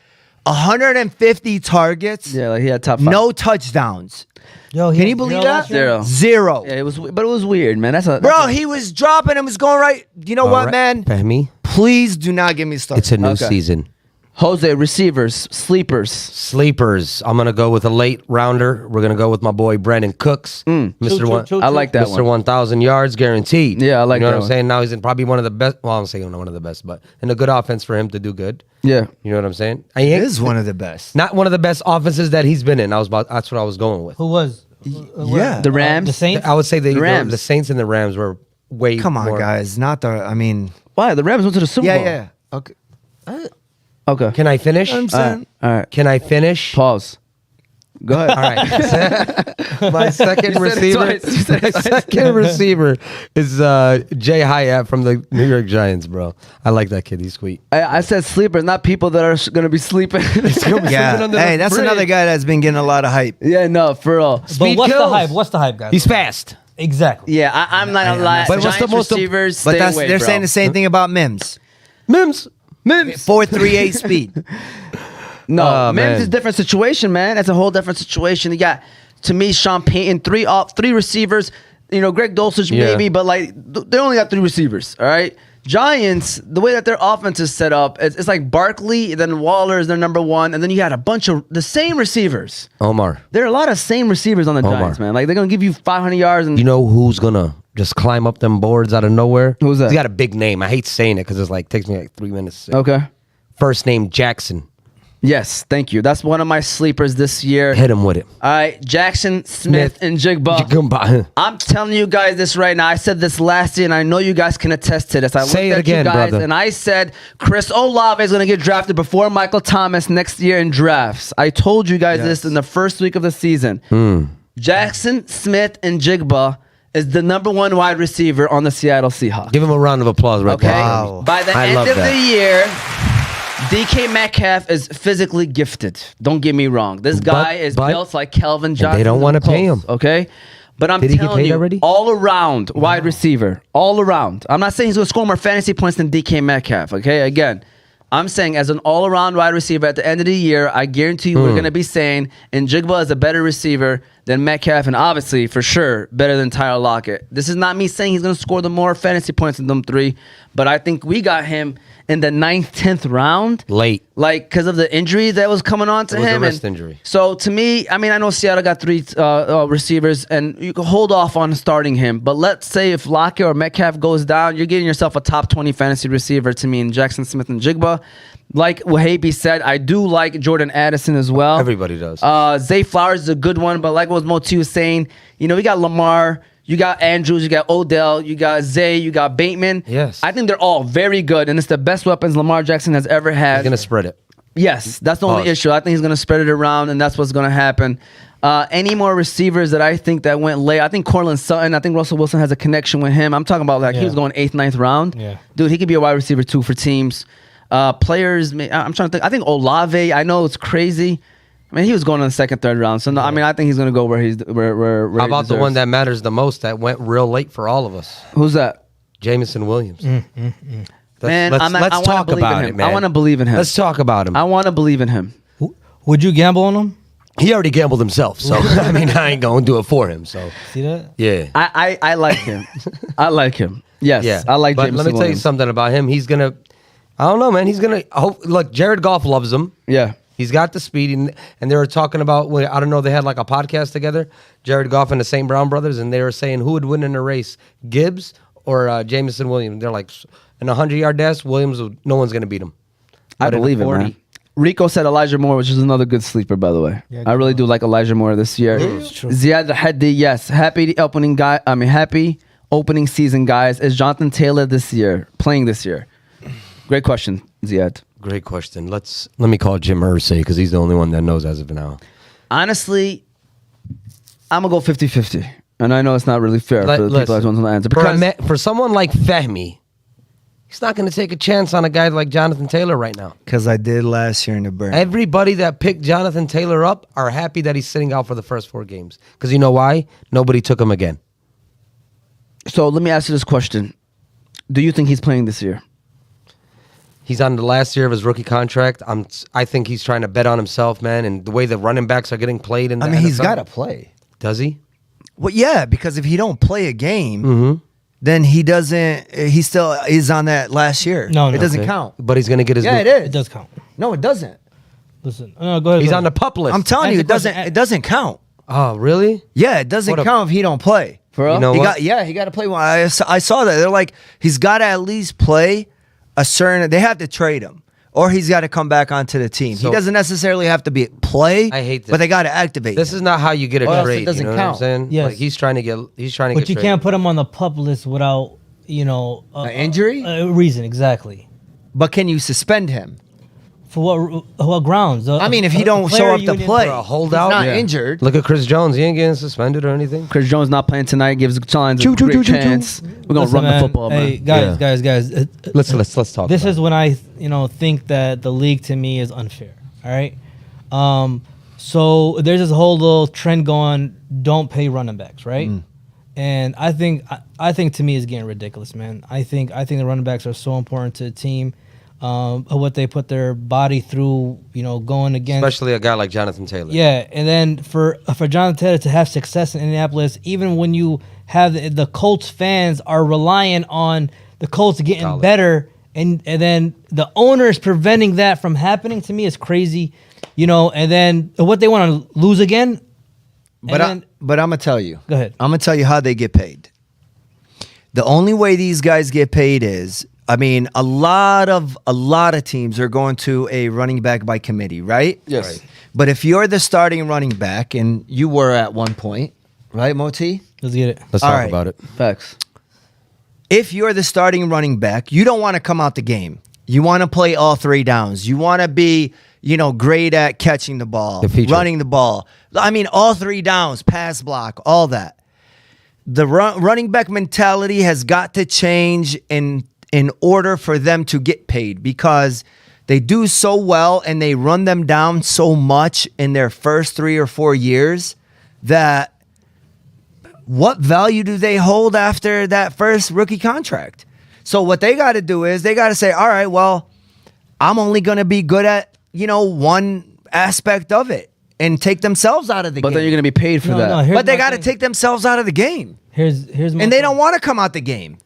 150 targets, Yeah, like he had top 5. no touchdowns. Yo, Can you believe that? Zero. Zero. Yeah, it was, but it was weird, man. Bro, he was dropping and was going right. You know what, man? Fahmy, Please do not get me started. it's a new Okay. season. Jose, receivers, sleepers. Sleepers. I'm gonna go with a late rounder. We're gonna go with my boy Brandon Cooks, Mr. I like that Mr. one. 1,000 yards guaranteed. Yeah, I like You know that what I'm one. saying? Now he's in probably one of the best. Well, I'm saying not one of the best, but in a good offense for him to do good. Yeah. You know what I'm saying? He is one of the best. Not one of the best offenses that he's been in. That's what I was going with. Who was? Yeah. The Rams. The Saints. I would say the Rams. the Saints and the Rams were way Come on, more. guys. Not the. I mean. Why? The Rams went to the Super Bowl. Yeah. Okay. Okay. Can I finish? I'm saying. All right. Can I finish? Pause. Go ahead. All right. My second You said it receiver. twice. You said it My twice. second receiver is Jay Hyatt from the New York Giants, bro. I like that kid. He's sweet. I said sleepers, not people that are going to be sleeping. Yeah. under Hey, the that's bridge. another guy that's been getting a lot of hype. Yeah, no, for real. But Speed what's the kills. hype? What's the hype, guys? He's fast. Exactly. Yeah, I'm not gonna lie. But what's the Giants most- receivers? But stay away, they're bro. saying the same thing about Mims. Mims. 4.38 speed. No, Oh, Mims man. is a different situation, man. That's a whole different situation. You got, to me, Sean Payton, three receivers. You know, Greg Dulcich Yeah. maybe, but like they only got 3 receivers. All right. Giants, the way that their offense is set up, it's like Barkley, then Waller is their number 1, and then you got a bunch of the same receivers. Omar. There are a lot of same receivers on the Omar. Giants, man. Like they're gonna give you 500 yards and You know who's gonna just climb up them boards out of nowhere? Who's that? He's got a big name. I hate saying it because it's like takes me like 3 minutes. okay. First name Jackson. Yes, thank you. That's one of my sleepers this year. Hit him with it. All right, Jackson, Smith, and Jigba. Jigba. I'm telling you guys this right now. I said this last year, and I know you guys can attest to this. I Say looked it at you again, guys, brother. and I said Chris Olave is going to get drafted before Michael Thomas next year in drafts. I told you guys this in the first week of the season. Jackson, Smith, and Jigba is the number 1 wide receiver on the Seattle Seahawks. Give him a round of applause right Okay. there. Wow. By the I end love of that. the year, DK Metcalf is physically gifted. Don't get me wrong. This guy is but- built like Calvin Johnson. they don't wanna in the pay post, him. Okay. But I'm Did he get telling paid you, already? all around wide receiver, all around. I'm not saying he's going to score more fantasy points than DK Metcalf. Okay. Again, I'm saying as an all-around wide receiver at the end of the year, I guarantee you we're going to be saying Njigba is a better receiver than Metcalf, and obviously, for sure, better than Tyler Lockett. This is not me saying he's going to score the more fantasy points than them 3, but I think we got him in the 9th, 10th round. Late. Like, because of the injury that was coming on to It was a him. wrist and injury. So, to me, I mean, I know Seattle got 3 receivers, and you can hold off on starting him. But let's say if Lockett or Metcalf goes down, you're getting yourself a top 20 fantasy receiver to me in Jackson Smith and Jigba. Like Wahabi said, I do like Jordan Addison as well. Everybody does. Zay Flowers is a good one, but like what Moti was saying, you know, we got Lamar, you got Andrews, you got Odell, you got Zay, you got Bateman. Yes. I think they're all very good, and it's the best weapons Lamar Jackson has ever had. He's gonna spread it. Yes, that's the only Pause. issue. I think he's going to spread it around, and that's what's going to happen. Any more receivers that I think that went late? I think Cortland Sutton. I think Russell Wilson has a connection with him. I'm talking about like he Yeah. was going 8th, 9th round. Yeah. Dude, he could be a wide receiver too for teams. Players, I'm trying to think. I think Olave. I know it's crazy. I mean, he was going in the 2nd, 3rd round. So no, I mean, I think he's going to go where he's where How he about the deserves. one that matters the most that went real late for all of us? Who's that? Jamison Williams. Man, let's I wanna talk believe about in it, him. man. I want to believe in him. Let's talk about him. I want to believe in him. Would you gamble on him? He already gambled himself, so I mean, I ain't gonna do it for him. So See that? yeah, I like him. I like him. Yes, yeah. I like But Jameson let me tell you Williams. something about him. He's gonna. I don't know, man. He's gonna. Look, Jared Goff loves him. Yeah. He's got the speed, and they were talking about. I don't know. They had like a podcast together, Jared Goff and the St. Brown brothers, and they were saying who would win in a race, Gibbs or Jamison Williams. They're like, in a 100-yard dash, Williams, no one's gonna beat him. I But in a believe it, 40 man. Rico said Elijah Moore, which is another good sleeper, by the way. Yeah, I really do like Elijah Moore this year. true. Ziad Haddi, yes. Happy opening season, guys. Is Jonathan Taylor playing this year? Great question, Ziad. Great question. Let me call Jim Irsay because he's the only one that knows as of now. Honestly, I'm going to go 50-50. And I know it's not really fair for the people that don't know the answer. Because For someone like Fehmi, he's not going to take a chance on a guy like Jonathan Taylor right now. Because I did last year in the burn. Everybody that picked Jonathan Taylor up are happy that he's sitting out for the first 4 games. Because you know why? Nobody took him again. so let me ask you this question. Do you think he's playing this year? He's on the last year of his rookie contract. I think he's trying to bet on himself, man. And the way the running backs are getting played in the I mean, he's NFL. got to play. Does he? Well, yeah, because if he don't play a game, then he doesn't. He still is on that last year. No, it doesn't Okay. count. But he's gonna get his. Yeah, new- it is. It does count. No, it doesn't. Listen, no, go ahead. He's go on the ahead. pup list. I'm telling you, Answer it doesn't. question. It doesn't count. Oh, really? Yeah, it doesn't What a- count if he don't play. For real? You know He what? got. He got to play one. I saw that. They're like, he's got to at least play a certain. They have to trade him, or he's got to come back onto the team. So- he doesn't necessarily have to be play. I hate this. but they got to activate. This him. is not how you get a Or else it trade. doesn't You know what I'm count. saying? Yes. Like he's trying to get. He's trying to But get. you traded. can't put him on the pup list without, An injury? A reason, exactly. But can you suspend him? For what grounds? I mean, if he don't show up to play, For a holdout? he's not Yeah. injured. Look at Chris Jones. He ain't getting suspended or anything. Chris Jones not playing tonight gives Challenge a Choo, choo, great choo, choo, choo. chance. We're gonna Listen, run man, the football, hey, man. guys, Yeah. guys. Let's talk. This about is when I, think that the league to me is unfair. All right. So there's this whole little trend going, don't pay running backs, right? And I think to me it's getting ridiculous, man. I think the running backs are so important to the team. What they put their body through, going against. especially a guy like Jonathan Taylor. Yeah, and then for Jonathan Taylor to have success in Indianapolis, even when you have the Colts fans are relying on the Colts getting Solid. better, and then the owners preventing that from happening, to me is crazy. And then what they want to lose again. But I'm gonna tell you. Go ahead. I'm gonna tell you how they get paid. The only way these guys get paid is, I mean, a lot of teams are going to a running back by committee, right? Yes. Right. But if you're the starting running back, and you were at one point, right, Moti? Let's get it. Let's All talk right. about it. Facts. If you're the starting running back, you don't want to come out the game. You want to play all 3 downs. You want to be, great at catching the ball, The feature. running the ball. I mean, all 3 downs, pass block, all that. The running back mentality has got to change in order for them to get paid, because they do so well and they run them down so much in their first 3 or 4 years that what value do they hold after that first rookie contract? So what they got to do is they got to say, all right, well, I'm only going to be good at, one aspect of it, and take themselves out of the But game. then you're gonna be paid for that. here's But they my got to thing. take themselves out of the game. Here's my And they thing. don't want to come out the game.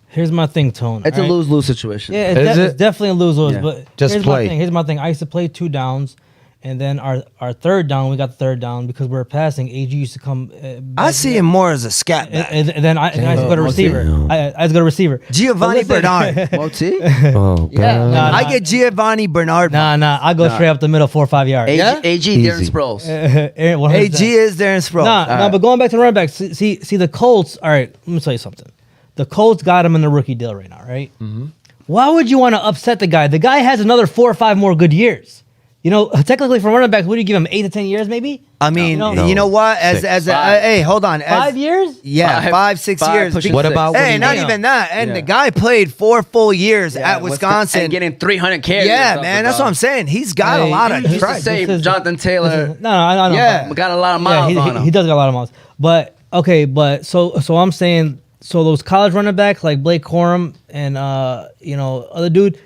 Here's my thing, Tone. It's all a right? lose-lose situation. Yeah, Is it's it? definitely a lose-lose. Yeah. But Just play. Here's my thing. I used to play 2 downs, and then our third down, we got the third down because we were passing. AG used to come. I see him more as a scat back. And then I used to go to receiver. I used to go to receiver. Giovanni But listen- Bernard. Moti? Oh, Yeah, God. Nah, I nah. get Giovanni Bernard. Nah. I go straight up the middle, 4 or 5 yards. Yeah? AG Darren Easy. Sproles. AG is Darren Sproles. Nah, but going back to the running backs, see the Colts. All right, let me tell you something. The Colts got him in the rookie deal right now, right? Mm-hmm. Why would you want to upset the guy? The guy has another 4 or 5 more good years. Technically for running backs, what do you give him? 8 to 10 years, maybe? I mean, No. you know what? Hey, hold on. 5 years? Yeah, 5-6 years. pushing What 6. about- Hey, What not do you even that. And Yeah. the guy played 4 full years Yeah, at Wisconsin. and getting 300 carries. Yeah, man, that's what I'm saying. He's got a lot of You used to drive. say This is- Jonathan Taylor No, I know. Yeah. got a lot of Yeah, miles on him. he does got a lot of miles. But okay, so I'm saying, so those college running backs like Blake Corum and other dude,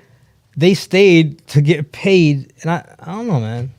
they stayed to get paid, and I don't know, man.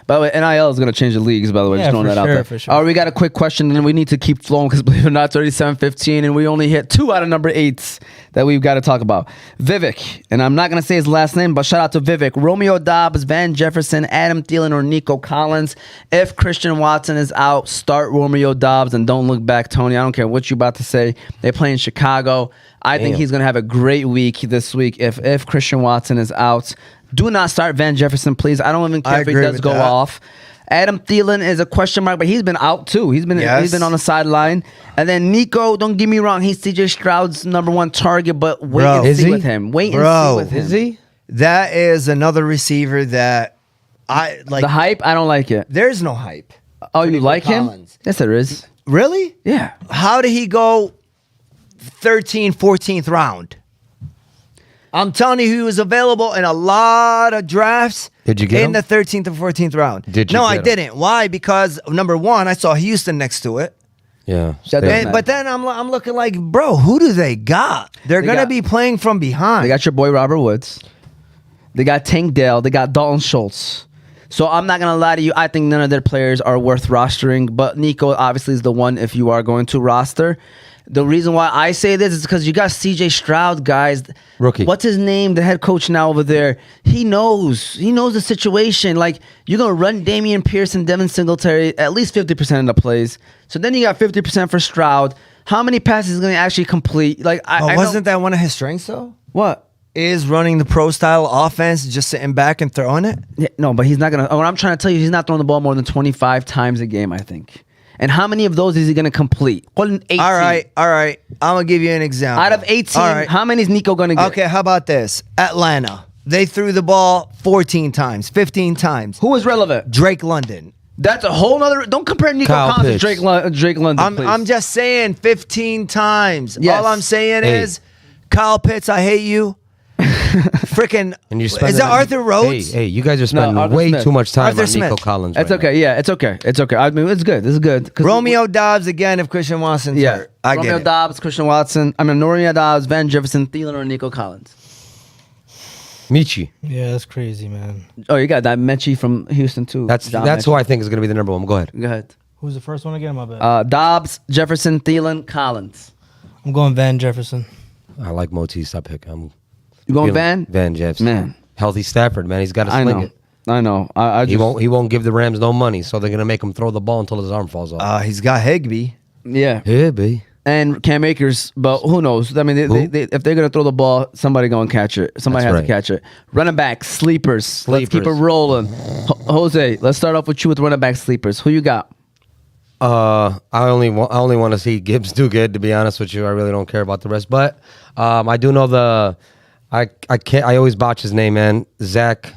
By the way, NIL is going to change the leagues, by the way. Yeah, Just throwing for that out sure, there. for sure. All right, we got a quick question, and we need to keep flowing because, believe it or not, 37-15, and we only hit 2 out of number 8s that we've got to talk about. Vivek, and I'm not going to say his last name, but shout out to Vivek. Romeo Doubs, Van Jefferson, Adam Thielen, or Nico Collins. If Christian Watson is out, start Romeo Doubs and don't look back, Tony. I don't care what you're about to say. They play in Chicago. I think he's going to have a great week this week if Christian Watson is out. Do not start Van Jefferson, please. I don't even care I if he agree does with go that. off. Adam Thielen is a question mark, but he's been out too. He's been on the sideline. And then Nico, don't get me wrong, he's CJ Stroud's number 1 target, but wait Bro. and Is see he? with him. Wait and Bro. see with him. Is he? That is another receiver that I like. The hype, I don't like it. There's no hype. Oh, you like Collins. him? Yes, there is. Really? Yeah. How did he go 13th, 14th round? I'm telling you, he was available in a lot of drafts. Did you get in him? the 13th or 14th round? Did you No, get I him? didn't. Why? Because number 1, I saw Houston next to it. Yeah. That doesn't matter. But then I'm looking like, bro, who do they got? They're They gonna got- be playing from behind. They got your boy Robert Woods. They got Tank Dell. They got Dalton Schultz. So I'm not going to lie to you. I think none of their players are worth rostering. But Nico obviously is the one if you are going to roster. The reason why I say this is because you got CJ Stroud, guys. Rookie. What's his name? The head coach now over there. He knows the situation. Like, you're going to run Damian Pierce and Devin Singletary at least 50% of the plays. So then you got 50% for Stroud. How many passes is going to actually complete? Like, I wasn't that one of his strengths, though? What? Is running the pro-style offense, just sitting back and throwing it? Yeah, no, but he's not going to. What I'm trying to tell you, he's not throwing the ball more than 25 times a game, I think. And how many of those is he going to complete? 18. All right. I'm going to give you an example. Out of 18, how many is Nico going to get? Okay, how about this? Atlanta. They threw the ball 14 times, 15 times. Who is relevant? Drake London. That's a whole other. Don't compare Nico Kyle Collins to Drake London, please. I'm just saying 15 times. Yes. All I'm saying is, Kyle Pitts, I hate you. Freaking. And you is that Arthur Rhodes? Hey, you guys are spending Arthur way Smith. too much time Arthur on Nico Smith. Collins. It's right okay. now. Yeah, it's okay. It's okay. I mean, it's good. This is good. 'Cause Romeo Dobbs again if Christian Watson's hurt. I Romeo get it. Dobbs, Christian Watson. Romeo Dobbs, Van Jefferson, Thielen, or Nico Collins. Michi. Yeah, that's crazy, man. Oh, you got that Mechie from Houston too. That's John who Mechie. I think is going to be the number one. Go ahead. Go ahead. Who's the first one again? My bad. Dobbs, Jefferson, Thielen, Collins. I'm going Van Jefferson. I like Motis. I pick. You going Van? Van Jeffs. Man. Healthy Stafford, man. He's got to I sling know. it. I know. I He just, won't give the Rams no money, so they're gonna make him throw the ball until his arm falls off. He's got Higbee. Yeah. Yeah, B. And Cam Akers, but who knows? I mean, they, if they're going to throw the ball, somebody going to catch it. Somebody That's has right. to catch it. Running back, sleepers. Let's keep it Sleepers. rolling. Jose, let's start off with you with running back sleepers. Who you got? I only want to see Gibbs do good. To be honest with you, I really don't care about the rest. But I do know I can't. I always botch his name, man. Zach,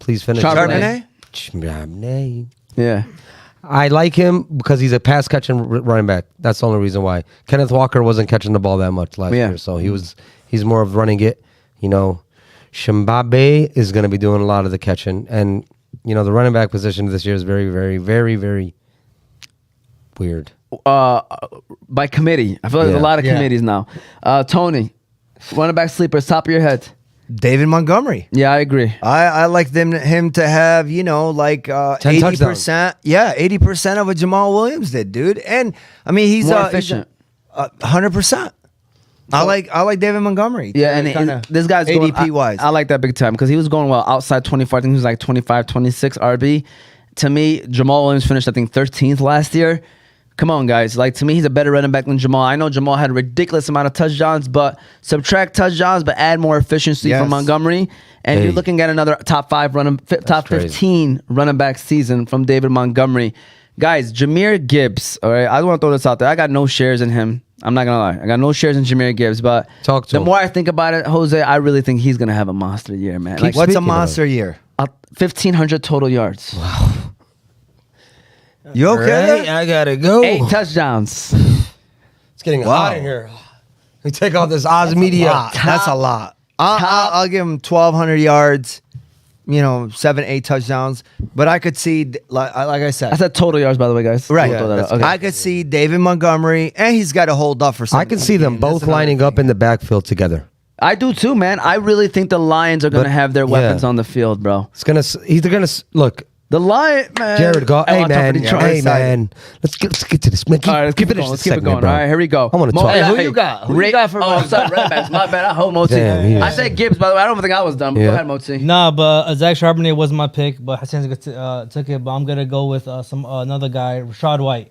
please finish. Charbonnet? Charbonnet. Yeah. I like him because he's a pass catching running back. That's the only reason why. Kenneth Walker wasn't catching the ball that much last year, so he's more of running it. You know, Shimbabe is going to be doing a lot of the catching, and you know the running back position this year is very, very, very, very weird. By committee. I feel like there's a lot of committees now. Tony, running back sleepers, top of your head. David Montgomery. Yeah, I agree. I like him to have, 10 80%. touchdowns. Yeah, 80% of what Jamal Williams did, dude. And I mean, he's More efficient. 100%. I like David Montgomery. Yeah, and this guy's going ADP wise. I like that big time because he was going well outside 24. I think he was like 25, 26 RB. To me, Jamal Williams finished, I think, 13th last year. Come on, guys. Like, to me, he's a better running back than Jamal. I know Jamal had a ridiculous amount of touchdowns, but subtract touchdowns, but add more efficiency from Montgomery. And you're looking at another top 15 running back season from David Montgomery. Guys, Jahmyr Gibbs, all right? I want to throw this out there. I got no shares in him. I'm not going to lie. I got no shares in Jahmyr Gibbs, but the more I think about it, Jose, I really think he's going to have a monster year, man. Like, what's a monster year? 1,500 total yards. Wow. You okay? Right, I gotta go. 8 touchdowns. It's getting hot in here. We take off this Oz Media. That's a lot. I'll give him 1,200 yards, 7, 8 touchdowns. But I could see, like I said. I said total yards, by the way, guys. Right. We'll throw that out. Okay. I could see David Montgomery, and he's got to hold up for something. I can see them both lining up in the backfield together. I do too, man. I really think the Lions are going to have their weapons on the field, bro. He's gonna look. The Lion, man. Jared Goff. Hey, man. Hey, man. Let's get to this. Man, All right, let's keep it going. Let's keep it going. Bro. All right, here we go. I want to talk. Hey, who you got? Who you got for I'm sorry, running backs. My bad. I hope Moti. Damn, I said Gibbs, by the way. I don't think I was done. Yeah. Go ahead, Moti. Nah, but Zach Charbonnet wasn't my pick, but Hassan took it. But I'm gonna go with another guy, Rashad White.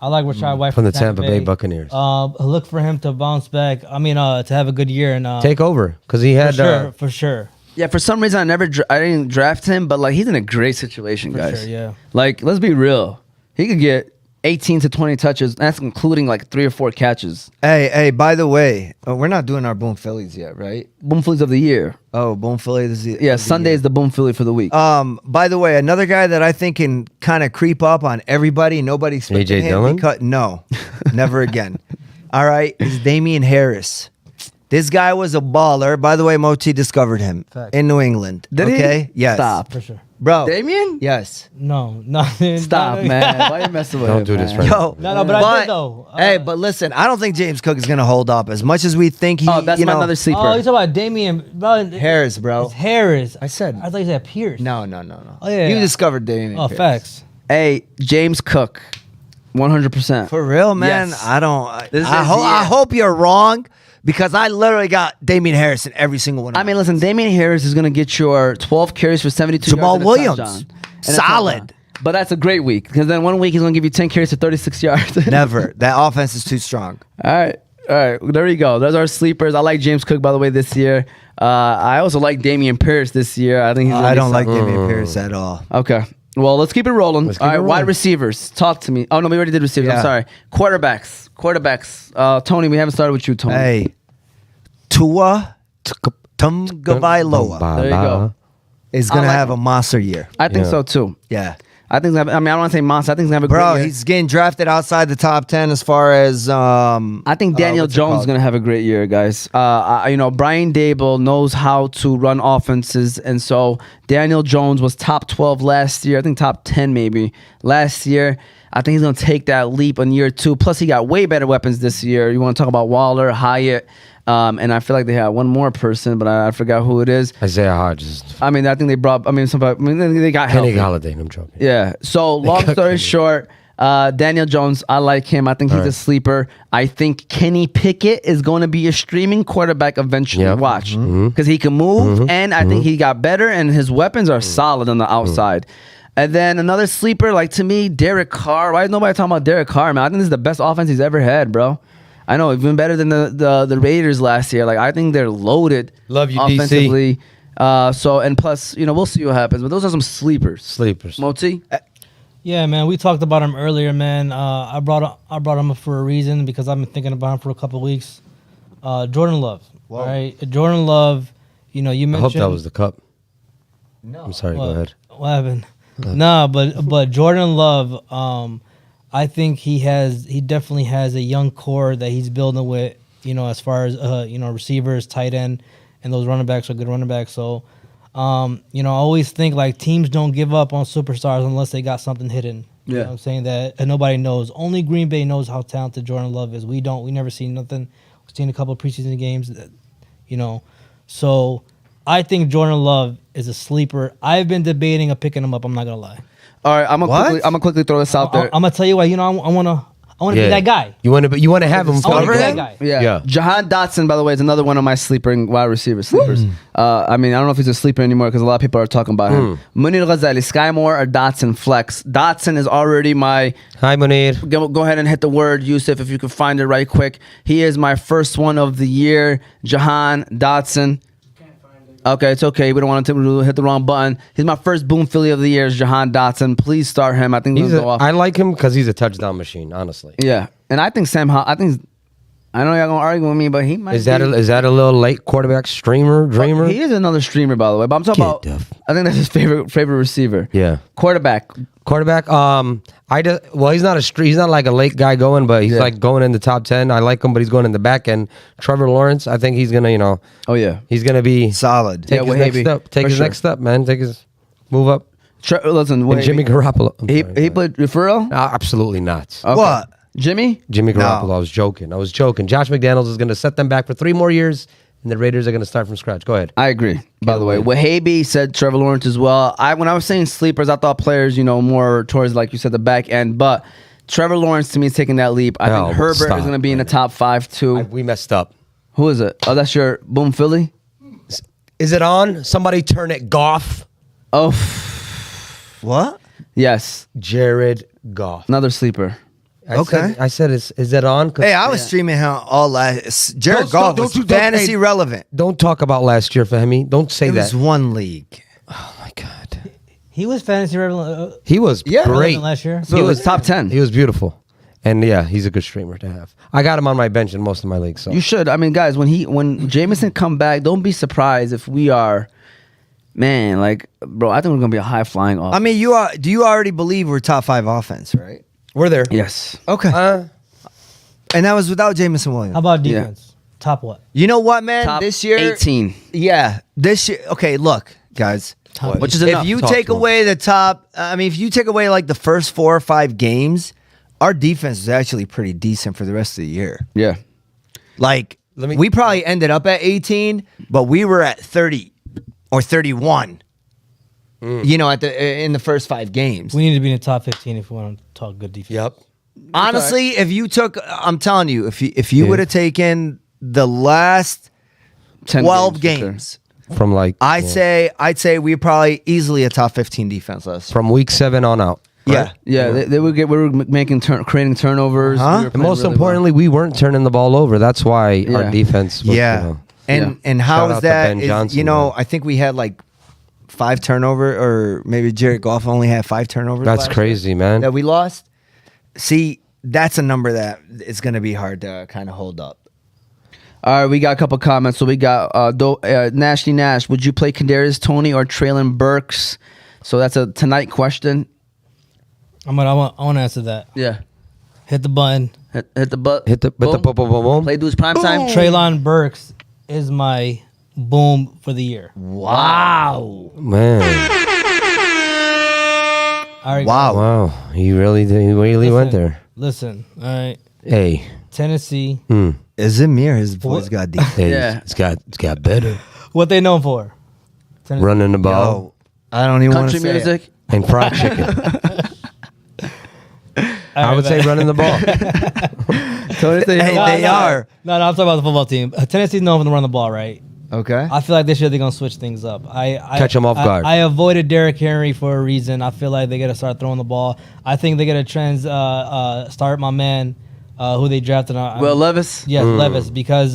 I like Rashad White from the Tampa Bay Buccaneers. Look for him to bounce back. I mean, to have a good year and take over because he had for sure. Yeah, for some reason I didn't draft him, but like he's in a great situation, guys. Sure, yeah. Like, let's be real. He could get 18 to 20 touches. That's including like 3 or 4 catches. Hey, by the way, we're not doing our Boom Phillies yet, right? Boom Phillies of the year. Oh, Boom Phillies. Yeah, Sunday is the Boom Philly for the week. By the way, another guy that I think can kind of creep up on everybody, nobody expected AJ him Dillon? because no, never again. All right, is Damian Harris. This guy was a baller. By the way, Moti discovered him in New England. Did he? Okay, yes, Stop. For sure. bro. Damien? Yes. No, Stop, man. Why are you messing with him? Don't do this, man? right? Yo, No, but I did though. Hey, but listen, I don't think James Cook is gonna hold up as much as we think he. Oh, that's my another sleeper. Oh, you talking about Damian? Bro, Harris, bro. It's Harris. I said. I thought you said Pierce. No. Oh yeah. You discovered Damian. Oh, Pierce. facts. Hey, James Cook. 100%. For real, man. Yes. I hope you're wrong because I literally got Damian Harris in every single one of I mean, listen, Damian Harris is going to get your 12 carries for 72 Jamal yards. And Williams. a touchdown. And a Solid. touchdown. But that's a great week because then 1 week he's going to give you 10 carries for 36 yards. Never. That offense is too strong. All right. There you go. Those are sleepers. I like James Cook, by the way, this year. I also like Damian Pierce this year. I think he's I don't like Damian Pierce at all. Okay. Well, let's keep it rolling. All right, wide receivers. Talk to me. Oh, no, we already did receivers. Yeah. I'm sorry. Quarterbacks. Tony, we haven't started with you, Tony. Hey, Tua Tagovailoa There you go. is going to like have a monster year. I think so, too. Yeah. I think. I mean, I don't want to say monster. I think he's gonna have a Bro, great year. he's getting drafted outside the top 10 as far as I think Daniel Jones is gonna have a great year, guys. Brian Dable knows how to run offenses, and so Daniel Jones was top 12 last year. I think top 10 maybe last year. I think he's gonna take that leap in year 2. Plus, he got way better weapons this year. You want to talk about Waller, Hyatt. And I feel like they had one more person, but I forgot who it is. Isaiah Hodges. I mean, I think they brought. They got Kenny help. Galladay. I'm joking. Yeah. So long story short, Daniel Jones, I like him. I think he's a sleeper. I think Kenny Pickett is going to be a streaming quarterback eventually. Yep. Watch, because he can move, and I think he got better, and his weapons are solid on the outside. And then another sleeper, like to me, Derek Carr. Why is nobody talking about Derek Carr, man? I think this is the best offense he's ever had, bro. I know, even better than the Raiders last year. Like, I think they're loaded. Love you, offensively. And plus, we'll see what happens. But those are some sleepers. Moti? Yeah, man. We talked about him earlier, man. I brought him up for a reason because I've been thinking about him for a couple of weeks. Jordan Love. Whoa. All right, Jordan Love. You mentioned. I hope that was the cup. No, I'm sorry. Go ahead. What happened? Nah, but Jordan Love. I think he definitely has a young core that he's building with, as far as, receivers, tight end, and those running backs are good running backs. So, I always think like teams don't give up on superstars unless they got something hidden. You know what I'm saying? That nobody knows. Only Green Bay knows how talented Jordan Love is. We don't. We never seen nothing. We've seen a couple of preseason games, So I think Jordan Love is a sleeper. I've been debating of picking him up. I'm not going to lie. All right, I'm gonna quickly throw this out there. I'm gonna tell you why. I wanna be that guy. You wanna have him cover him? that guy. Yeah. Jahan Dotson, by the way, is another one of my sleepers. I mean, I don't know if he's a sleeper anymore because a lot of people are talking about him. Munir Ghazali, Sky Moore, or Dotson flex. Dotson is already my. Hi, Munir. Go ahead and hit the word, Yusuf, if you can find it right quick. He is my first one of the year. Jahan Dotson. Okay, it's okay. We don't want to hit the wrong button. He's my first Boom Philly of the year, is Jahan Dotson. Please start him. I think he'll go off. I like him because he's a touchdown machine, honestly. Yeah, and I think I know y'all gonna argue with me, but he might. Is that a little late quarterback dreamer? He is another streamer, by the way. But I'm talking about. I think that's his favorite receiver. Yeah. Quarterback. He's not like a late guy going, but he's like going in the top 10. I like him, but he's going in the back end. Trevor Lawrence, I think he's gonna, Oh yeah. he's gonna be solid. Take his next step. Take his next step, man. Take his move up. Listen, and Jimmy Garoppolo. He played for real? Absolutely not. Okay. What? Jimmy Garoppolo. I was joking. Josh McDaniels is gonna set them back for 3 more years. And the Raiders are going to start from scratch. Go ahead. I agree. By the way, Wahabi said Trevor Lawrence as well. When I was saying sleepers, I thought players, more towards, like you said, the back end. But Trevor Lawrence, to me, is taking that leap. I think Herbert is going to be in the top 5, too. We messed up. Who is it? Oh, that's your Boom Philly? Is it on? Somebody turn it Goff. Oh. What? Yes. Jared Goff. Another sleeper. I said, is that on? Hey, I was streaming him all last. Jared Goff was fantasy relevant. Don't talk about last year, Fahmy. Don't say that. It was one league. Oh my God. He was fantasy relevant. He was great last year. So he was top 10. He was beautiful, and he's a good streamer to have. I got him on my bench in most of my leagues. So you should. I mean, guys, when Jameson come back, don't be surprised if we are. Man, bro, I think we're gonna be a high flying offense. I mean, do you already believe we're top 5 offense, right? We're there. Yes. Okay. And that was without Jameson Williams. How about defense? Top what? You know what, man? Top this year, 18. Yeah, this year. Okay, look, guys. Which is enough. If you take away the top, if you take away like the first 4 or 5 games, our defense is actually pretty decent for the rest of the year. Yeah. We probably ended up at 18, but we were at 30 or 31. In the first 5 games. We need to be in the top 15 if we want to talk good defense. Yep. Honestly, if you took, I'm telling you, if you would have taken the last 12 games from like, I'd say we're probably easily a top 15 defense list from week 7 on out. Yeah, yeah. They would get. We were making creating turnovers. Huh? We were And most really importantly, we weren't turning the ball over. That's why our defense was, and how Shout is out to that? Ben Is, Johnson, I man. think we had like 5 turnover, or maybe Jared Goff only had 5 turnovers. That's last crazy, year man. that we lost. See, that's a number that it's going to be hard to kind of hold up. All right, we got a couple comments. So we got Nashy Nash. Would you play Kadarius Toney or Traylon Burks? So that's a tonight question. I want to answer that. Yeah. Hit the button. Hit the butt. Hit the boom, boom, boom, boom. Play dudes prime time. Traylon Burks is my boom for the year. Wow, Man. All right, Wow. He really did. He really went there. Listen, all right. Hey. Tennessee. is it me or his voice got deep? Hey, Yeah. it's got better. What they known for? Tennessee. Running the ball Yo, I don't even want to Country say music. and fried chicken. I would say running the ball. Hey, they are. No, I'm talking about the football team. Tennessee's known for the run the ball, right? Okay. I feel like this year they're gonna switch things up. I Catch 'em off guard. I avoided Derrick Henry for a reason. I feel like they gotta start throwing the ball. I think they gotta start my man, who they drafted. Will Levis. Yes, Levis, because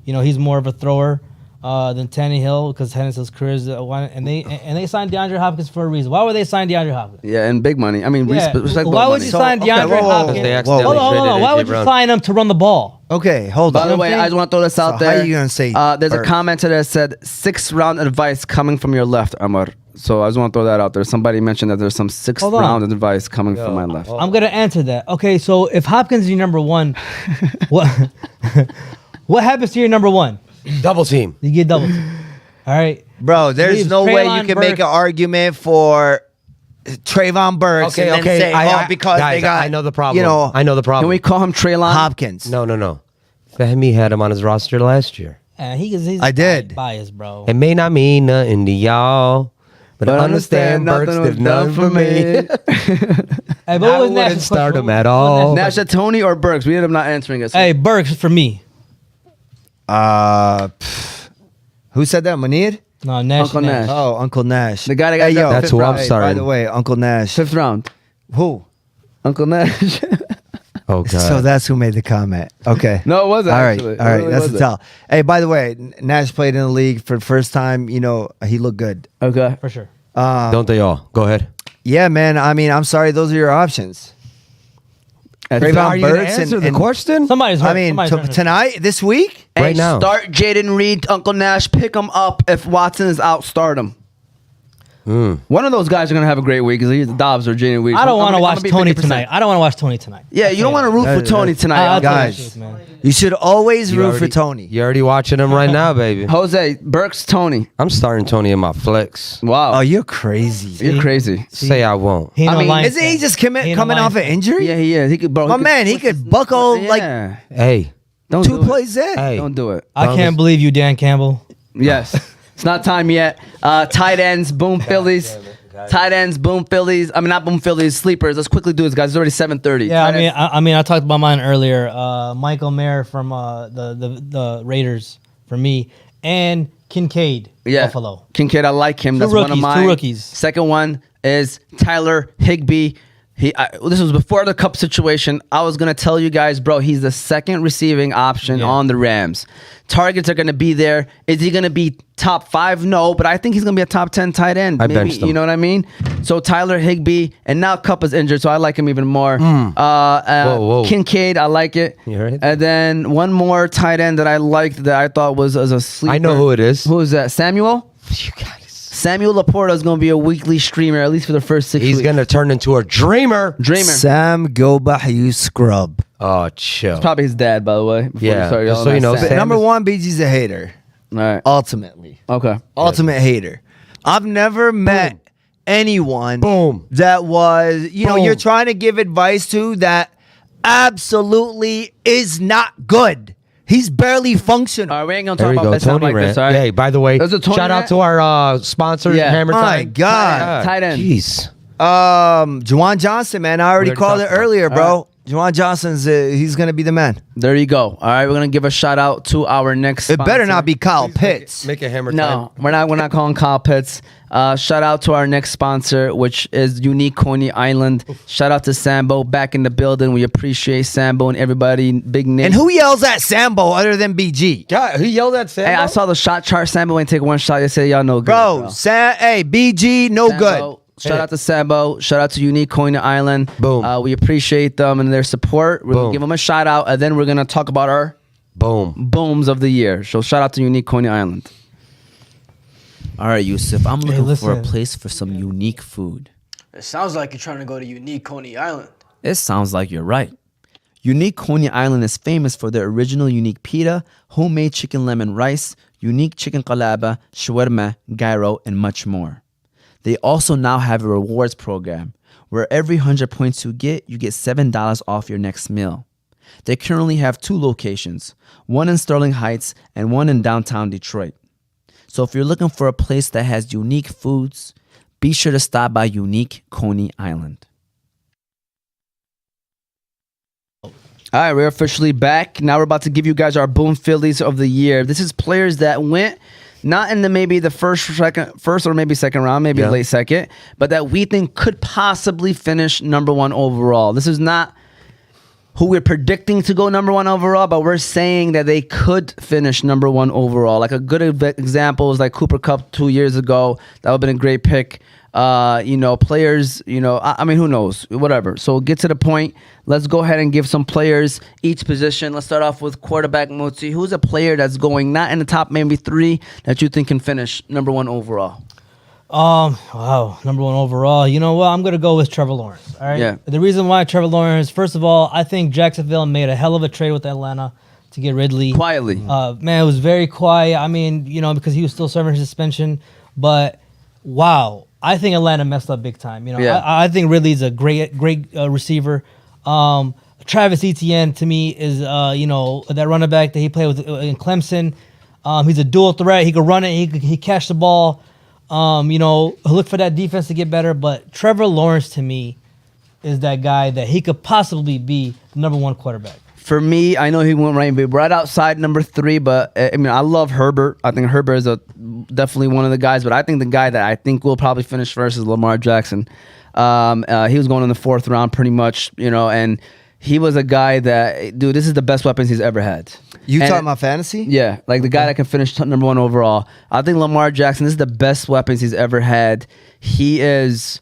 he's more of a thrower than Tannehill, because Tannehill's career is and they signed DeAndre Hopkins for a reason. Why would they sign DeAndre Hopkins? Yeah, and big money. I mean, Yeah. respect Why would money. you sign okay, DeAndre whoa, whoa, Hopkins? Because they Whoa, accidentally Hold on. traded Why AJ would you Brown. sign him to run the ball? Okay, hold By on. the way, I just want to throw this out So there. how you gonna say There's a Burks? commenter that said 6th round advice coming from your left, Amar. So I just want to throw that out there. Somebody mentioned that there's some 6th Hold on. round advice coming from my left. I'm gonna answer that. Okay, so if Hopkins is your number one, what what happens to your number one? Double team. You get double team. All right, Bro, there's Leaves no way Traylon you can make Burks. an argument for Trayvon Burks and then say, because guys, they got, I know the problem. I know the problem. Can we call him Traylon? Hopkins. No. Fahmy had him on his roster last year. he's I did. biased, bro. It may not mean nothing to y'all, but I understand Burks nothing was did nothing for me. Hey, but I what was wouldn't Nash's start question? him at What was all. Nash's Nash, Tony or Burks? We ended up not answering it. So Hey, Burks for me. Who said that? Munir? No, Nash. Uncle Nash. Oh, Uncle Nash. The guy that got hey, yo, drafted That's who I'm hey, starting. By the way, Uncle Nash. 5th round. Who? Uncle Nash. Oh God. So that's who made the comment. Okay. No, it wasn't, All right. actually. All It right. really That's wasn't. the tell. Hey, by the way, Nash played in the league for the first time. He looked good. Okay. For sure. Don't they all? Go ahead. Yeah, man. I mean, I'm sorry. Those are your options. Trayvon Are you gonna Burks answer the and- question? Somebody's hurt. I mean, Somebody's hurt. tonight, this week? Hey, Right now. Start Jaden Reed, Uncle Nash. Pick him up if Watson is out. Start him. One of those guys are gonna have a great week. Either Dobbs or Jaden Reed. I don't want to watch be Tony 50%. tonight. I don't want to watch Tony tonight. Yeah, you don't want to root for Tony tonight. I'll tell you Guys. the truth, man. You should always You root for already- Tony. You're already watching him right now, baby. Jose Burks, Tony. I'm starting Tony in my flex. Wow, Oh, you're crazy. you're crazy. Say I won't. He I no mean, Lions Isn't he fan. just He no coming Lions off an fan. injury? Yeah, he is. He could, bro. My man, he could buckle like Yeah. Hey. Don't 2 do it. plays in. Hey. Don't do it. I can't believe you, Dan Campbell. Yes, it's not time yet. Tight ends, boom Phillies. Tight ends, boom Phillies. I mean, not boom Phillies. Sleepers. Let's quickly do this, guys. It's already 7:30. Yeah, Tight ends. I mean, I talked about mine earlier. Michael Mayer from the Raiders for me, and Kincaid, Buffalo. Kincaid, I like him. Two That's one of rookies, mine. two rookies. Second one is Tyler Higbee. This was before the Cup situation. I was gonna tell you guys, bro. He's the second receiving option on the Rams. Targets are gonna be there. Is he gonna be top 5? No, but I think he's gonna be a top 10 tight end. I Maybe, benched him. you know what I mean? So Tyler Higbee, and now Cup is injured, so I like him even more. Whoa. Kincaid, I like it. You heard it? And then one more tight end that I liked that I thought was as a sleeper. I know who it is. Who is that? Samuel? You got it. Samuel Laporta is going to be a weekly streamer, at least for the first 6 He's weeks. gonna turn into a dreamer. Dreamer. Sam Gobah, you scrub. Oh, chill. Probably his dad, by the way. before Yeah, we started just yelling so you at know, Sam. Sam- Number one, BG's a hater. All right. Ultimately. Okay. Ultimate hater. I've never met anyone Boom. that was, Boom. you're trying to give advice to that absolutely is not good. He's barely functional. All right, we ain't going to There talk we about go. that sound Tony like rant. this, all right? Hey, by the way, There's a Tony shout out rant? to our sponsor, Yeah. Hammer My Time. God. Tight end. Jeez. Juwan Johnson, man. I already already called it talked about earlier, it. bro. Juwan Johnson's he's gonna be the man. There you go. All right, we're gonna give a shout out to our next. It better sponsor. not be Kyle Pitts. Make a hammer No, time. we're not calling Kyle Pitts. Shout out to our next sponsor, which is Unique Coney Island. Shout out to Sambo back in the building. We appreciate Sambo and everybody. Big name. And who yells at Sambo other than BG? God, he yelled at Sam. Hey, I saw the shot chart. Sambo ain't take one shot. They say y'all no good, Bro, hey, BG, no Sambo, good. Shout out to Sambo. Shout out to Unique Coney Island. Boom. We appreciate them and their support. We're gonna give them a shout out, and then we're gonna talk about our booms of the year. So shout out to Unique Coney Island. All right, Yusuf, I'm looking for a listen. place for some unique food. It sounds like you're trying to go to unique Coney Island. It sounds like you're right. Unique Coney Island is famous for their original unique pita, homemade chicken lemon rice, unique chicken qalaba, shawarma, gyro, and much more. They also now have a rewards program where every 100 points you get $7 off your next meal. They currently have 2 locations, one in Sterling Heights and one in downtown Detroit. So if you're looking for a place that has unique foods, be sure to stop by Unique Coney Island. All right, we're officially back. Now we're about to give you guys our Boom Phillies of the year. This is players that went not in the maybe the first or maybe second round, maybe late second, but that we think could possibly finish number 1 overall. This is not who we're predicting to go number 1 overall, but we're saying that they could finish number 1 overall. Like a good example is like Cooper Kupp 2 years ago. That would have been a great pick. Players, I mean, who knows? Whatever. So get to the point. Let's go ahead and give some players each position. Let's start off with quarterback Motsi. Who's a player that's going not in the top maybe 3 that you think can finish number 1 overall? Wow, number 1 overall. You know what? I'm gonna go with Trevor Lawrence. All right. Yeah. The reason why Trevor Lawrence, first of all, I think Jacksonville made a hell of a trade with Atlanta to get Ridley. Quietly. Man, it was very quiet. I mean, because he was still serving his suspension. But wow, I think Atlanta messed up big time. I think Ridley's a great receiver. Travis Etienne to me is that running back that he played with in Clemson. He's a dual threat. He could run it. He catch the ball. Look for that defense to get better. But Trevor Lawrence to me is that guy that he could possibly be the number 1 quarterback. For me, I know he went right outside number 3, but I mean, I love Herbert. I think Herbert is definitely one of the guys, but I think the guy that I think will probably finish first is Lamar Jackson. He was going in the 4th round pretty much, and he was a guy that, dude, this is the best weapons he's ever had. You talking about fantasy? Yeah, like the guy that can finish number 1 overall. I think Lamar Jackson, this is the best weapons he's ever had. He is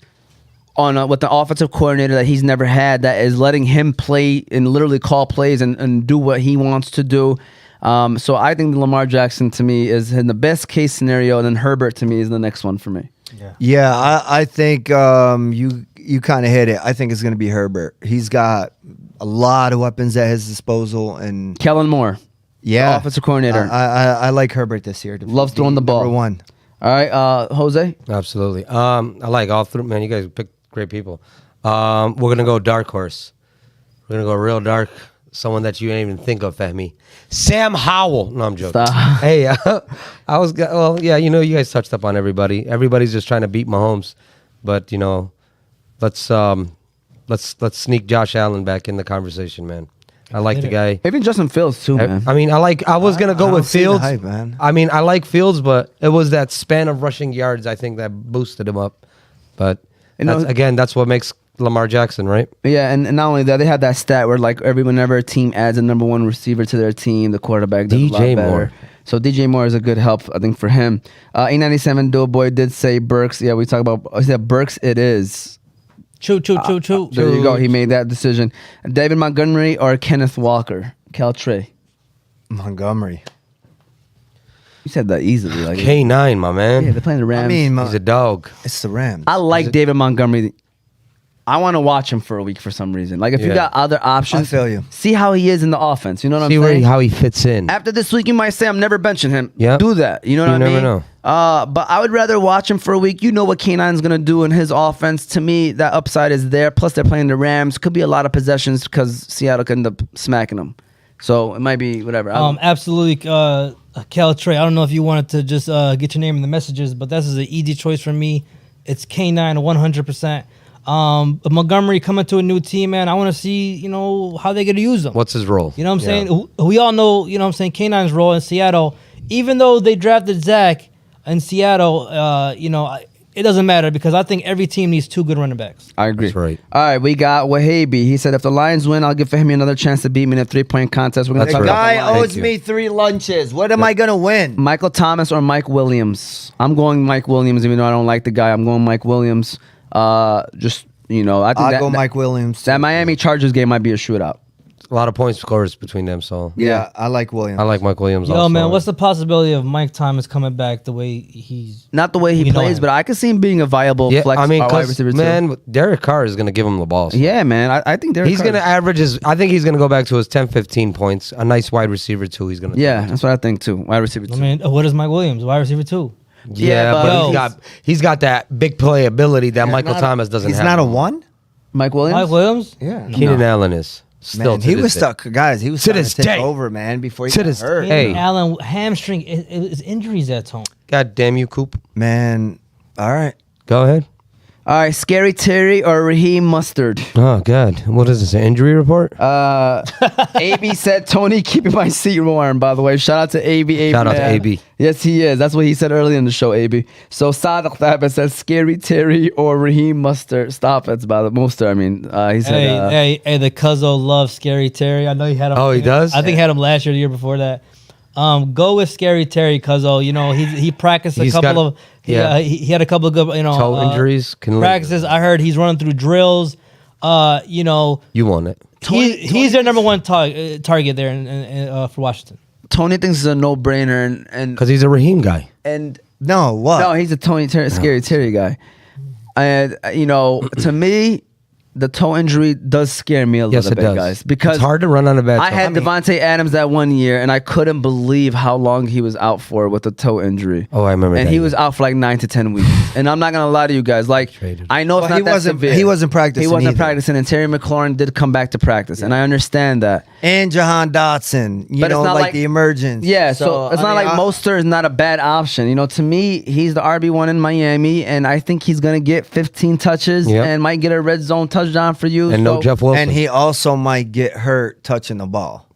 on with the offensive coordinator that he's never had, that is letting him play and literally call plays and do what he wants to do. So I think Lamar Jackson to me is in the best case scenario, and then Herbert to me is the next one for me. Yeah, I think you kind of hit it. I think it's going to be Herbert. He's got a lot of weapons at his disposal, and Kellen Moore, yeah, offensive coordinator. I like Herbert this year. Loves throwing the ball. Number 1. All right, Jose. Absolutely. I like all 3. Man, you guys picked great people. We're gonna go dark horse. We're gonna go real dark. Someone that you didn't even think of, Fahmy. Sam Howell. No, I'm joking. Stop. Hey, you guys touched up on everybody. Everybody's just trying to beat Mahomes, but let's sneak Josh Allen back in the conversation, man. I like the guy. Even Justin Fields too, man. I mean, I was gonna go with Fields. Hype, man. I mean, I like Fields, but it was that span of rushing yards I think that boosted him up. But that's what makes Lamar Jackson, right? Yeah, and not only that, they had that stat where like whenever a team adds a number 1 receiver to their team, the quarterback does a lot better. Moore. So DJ Moore is a good help, I think, for him. A97 Doughboy did say Burks. Yeah, we talk about. He said Burks. It is. Choo. There you go. He made that decision. David Montgomery or Kenneth Walker? Caltrey. Montgomery. You said that easily. Like K9, my man. Yeah, they're playing the Rams. I mean, He's a dog. it's the Rams. I like David Montgomery. I want to watch him for a week for some reason. Like if you got other options, I feel you. See how he is in the offense. You know what See I'm saying? how he fits in. After this week, you might say I'm never benching him. Yeah, do that. You know what I mean? You never know. But I would rather watch him for a week. You know what K9's gonna do in his offense. To me, that upside is there. Plus, they're playing the Rams. Could be a lot of possessions because Seattle could end up smacking them. So it might be whatever. Absolutely, Caltrey. I don't know if you wanted to just get your name in the messages, but this is an easy choice for me. It's K9 100%. Montgomery coming to a new team, man. I want to see, how they're going to use him. What's his role? You know what I'm saying? We all know, K9's role in Seattle. Even though they drafted Zach in Seattle, it doesn't matter because I think every team needs 2 good running backs. I agree. That's right. All right, we got Wahabi. He said, if the Lions win, I'll give Fahimi another chance to beat me in a 3-point contest. We're going to The talk about guy the Lions. owes me 3 lunches. What am I gonna win? Michael Thomas or Mike Williams? I'm going Mike Williams, even though I don't like the guy. I'm going Mike Williams. I think I'll go Mike Williams. That Miami Chargers game might be a shootout. A lot of point scores between them, so Yeah, I like Williams. I like Mike Williams. Yo, also. man, what's the possibility of Mike Thomas coming back the way he's... Not the way he We know plays, him. but I could see him being a viable flex wide 'cause, receiver too. man, Derek Carr is going to give him the balls. Yeah, man. I think He's going to average I think he's going to go back to his 10, 15 points. A nice wide receiver, too. He's going to. Yeah, that's what I think too. Wide receiver too. I mean, what is Mike Williams? Wide receiver 2. Yeah, but he's got that big play ability that Michael Thomas doesn't have. He's not a 1? Mike Williams? Mike Williams? Yeah. Keenan Allen is. Still Man, to he this was day. stuck. Guys, he was To starting this to take day. over, man, before he To got this hurt. Hey. Allen, hamstring, his injuries at home. God damn you, Coop. Man, all right. Go ahead. All right, Scary Terry or Raheem Mustard? Oh, God. What is this, an injury report? AB said, Tony, keeping my seat warm, by the way. Shout out to AB. Shout out to man. AB. Yes, he is. That's what he said earlier in the show, AB. So Sadiq Thaba says, Scary Terry or Raheem Mustard. Stop it, by the Mustard. I mean, he said... Hey, the Cuzzo loves Scary Terry. I know he had him. Oh, he does? I think he had him last year, the year before that. Go with Scary Terry, Cuzzo. He practiced he had a couple of good, toe injuries. Practices. I heard he's running through drills. You want it. He's their number 1 target there for Washington. Tony thinks it's a no-brainer. and Because he's a Raheem guy. And No, what? No, he's a Scary Terry guy. And, to me... The toe injury does scare me a little bit, does. guys. Because it's hard to run on a bad toe. I had Devontae Adams that 1 year, and I couldn't believe how long he was out for with a toe injury. Oh, I remember and that he year. was out for like 9 to 10 weeks. And I'm not gonna lie to you guys, like I know it's not that severe. He wasn't practicing. He wasn't either. practicing, and Terry McLaurin did come back to practice, and I understand that. And Jahan Dotson, But it's not like the emergence. Yeah, so it's not like Mostert is not a bad option. To me, he's the RB1 in Miami, and I think he's gonna get 15 touches and might get a red zone touchdown for you. And no Jeff Wilson. And he also might get hurt touching the ball.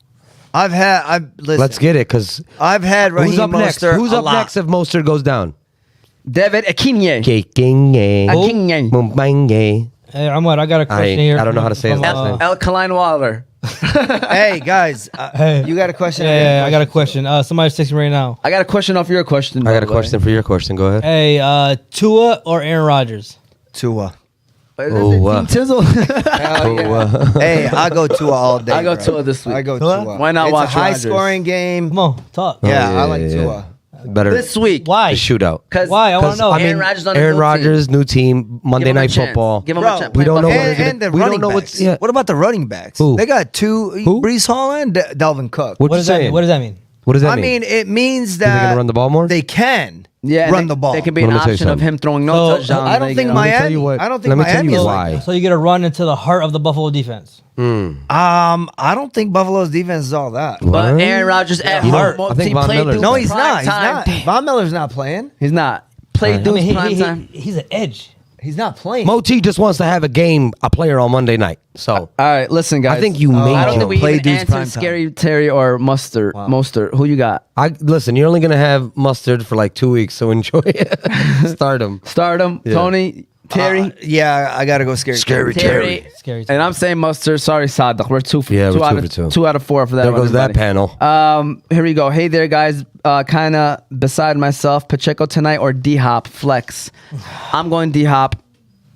Listen, Let's get it, because I've had Raheem who's up next? Mostert Who's a up lot. next if Mostert goes down? David Akinye. Hey, Ahmad, I got a question here. I don't know how to say his from, last name. Alkaline Water. Hey guys, you got a question? Yeah, I got a question. Somebody's texting me right now. I got a question off your question. I got a question for your question. Go ahead. Hey, Tua or Aaron Rodgers? Tua. Tizzle. Hey, I go Tua all day. I go bro. Tua this week. I go Tua? Tua. Why not it's watch a high Rodgers? scoring game. Come on, talk. Yeah, yeah, I like yeah, Tua. Better This week. Why? the shootout. Why? I want to know. I mean, Aaron Rodgers on a Aaron new Rodgers, new team, Monday Give him a Night chance. Football. Give him Bro, a chance. we don't know Play what Buffalo. they're And the we don't running know backs. what's yeah. What about the running backs? Who? They got 2, Who? Brees Hall and Dalvin Cook. What What you does that saying? mean? What does that mean? What does that I mean? mean, it means they that gonna run the ball more? They can Yeah, run the ball. They can be Let an me tell you option of something. him throwing no So, touchdowns. I don't think Let me tell Miami. you what- I don't think let me tell Miami you is why. like So you get a run into the heart of the Buffalo defense. I don't think Buffalo's defense is all that. But What? Aaron Rodgers at You know, heart. I think Von Play Miller's dudes No, back. he's prime not. He's time. not. Von Miller's not playing. He's not. Play Right. dudes I mean, prime time. he's an edge. He's not playing. Moti just wants to have a player on Monday night. So All right, listen, guys. I think you made I don't think we Play even dudes answered prime time. Scary Terry or Mustard. Mostert. Who you got? listen. You're only gonna have Mustard for like 2 weeks, so enjoy it. Start him. Stardom, Yeah. Tony, Terry. Yeah, I gotta go scary. Scary Terry. Scary. And I'm saying Mustard. Sorry, Sadiq. We're two for Yeah, we're two, out two of, for two. 2 out of 4 for that. There one, goes that everybody. panel. Here we go. Hey there, guys. Kind of beside myself. Pacheco tonight or D Hop flex? I'm going D Hop.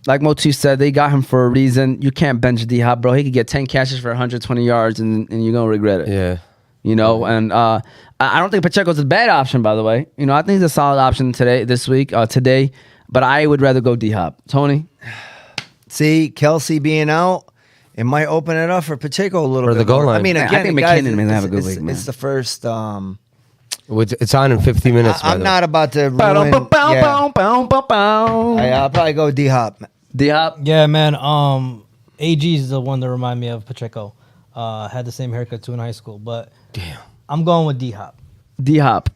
Like Moti said, they got him for a reason. You can't bench D Hop, bro. He could get 10 catches for 120 yards, and you're gonna regret it. Yeah. And I don't think Pacheco's a bad option, by the way. I think he's a solid option today, but I would rather go D Hop. Tony. See, Kelsey being out, it might open it up for Pacheco a little For bit the goal more. line. I mean, I again, think guys, McKinnon may have a good week, man. It's the first. It's on in 50 minutes. by I'm the not about to ruin. Yeah. I'll probably go D Hop. D Hop. Yeah, man. AG is the one that remind me of Pacheco. Had the same haircut too in high school, but Damn. I'm going with D Hop. D Hop.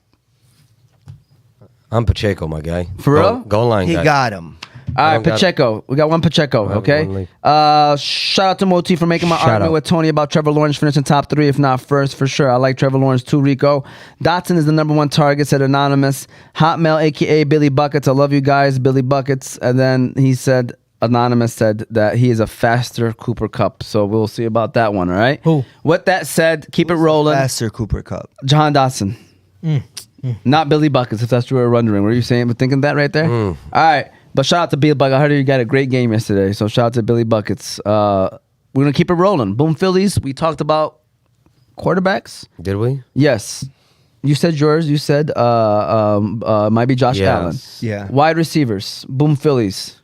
I'm Pacheco, my guy. For real? Goal line He guy. got him. All right, Pacheco. We got one Pacheco, okay? Shout out to Moti for making my argument with Tony about Trevor Lawrence finishing top 3, if not first, for sure. I like Trevor Lawrence too, Rico. Dotson is the number 1 target, said Anonymous. Hotmail, a.k.a. Billy Buckets. I love you guys, Billy Buckets. And then he said, Anonymous said that he is a faster Cooper Kupp. So we'll see about that one, all right? Who? With that said, keep it rolling. Faster Cooper Kupp. Jahan Dotson. Not Billy Buckets, if that's what you're wondering. Were you saying, but thinking that right there? All right. But shout out to Billy Buckets. I heard you got a great game yesterday. So shout out to Billy Buckets. We're going to keep it rolling. Boom Phillies. We talked about quarterbacks. Did we? Yes. You said yours. You said might be Josh Allen. Yeah. Wide receivers. Boom Phillies.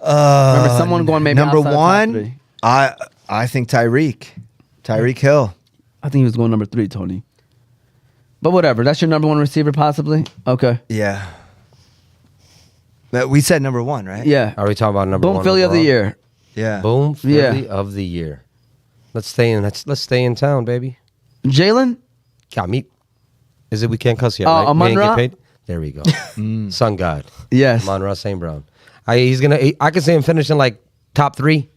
Remember someone going maybe number outside 1? I think Tyreek Hill. I think he was going number 3, Tony. But whatever. That's your number 1 receiver, possibly? Okay. Yeah. But we said number 1, right? Yeah. Are we talking about number 1? Boom Philly of the year. Yeah. Boom Philly of the year. Let's stay in town, baby. Jalen? Got me. Is it we can't cuss yet, Oh, right? We ain't Amon-Ra? get paid? There we go. Sun God. Yes. Amon-Ra St. Brown. I could see him finishing like top 3.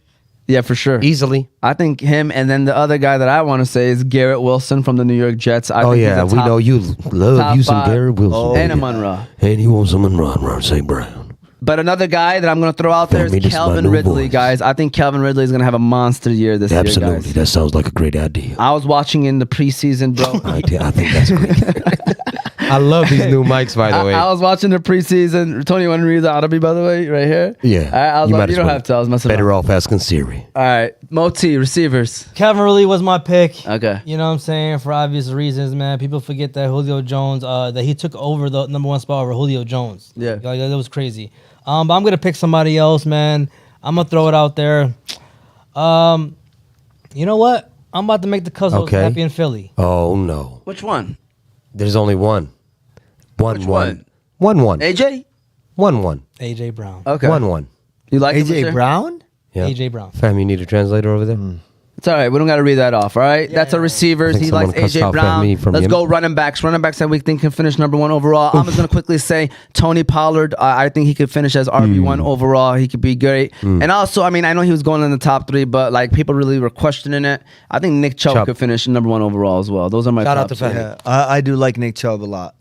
Yeah, for sure. Easily. I think him, and then the other guy that I want to say is Garrett Wilson from the New York Jets. I think we know you love you some Garrett Wilson. And Amon-Ra. And he wants some Amon-Ra St. Brown. But another guy that I'm going to throw out there is Calvin Ridley, guys. I think Calvin Ridley is going to have a monster year this year, guys. Absolutely. That sounds like a great idea. I was watching in the preseason, bro. I think that's great. I love these new mics, by the way. I was watching the preseason. Tony, you want to read the autograph, by the way, right here? Yeah. I was like, you don't have to. I was messing Better up. off asking Siri. All right. Moti, receivers. Calvin Ridley was my pick. Okay. You know what I'm saying? For obvious reasons, man. People forget that Julio Jones, that he took over the number 1 spot over Julio Jones. Yeah. Like, that was crazy. But I'm going to pick somebody else, man. I'm going to throw it out there. You know what? I'm about to make the Cousins happy in Philly. Oh, no. Which one? There's only one. Which one? 1-1. AJ? 1-1. AJ Brown. Okay. 1-1. You like AJ Brown? Yeah. AJ Brown. Fam, you need a translator over there? It's all right. We don't got to read that off. All right. That's our receivers. He likes AJ Brown. Let's go running backs. Running backs that we think can finish number 1 overall. I'm just gonna quickly say Tony Pollard. I think he could finish as RB1 overall. He could be great. And also, I mean, I know he was going in the top 3, but like people really were questioning it. I think Nick Chubb could finish number 1 overall as well. Those are my Shout top out to Femi. Yeah, I do like Nick Chubb a lot.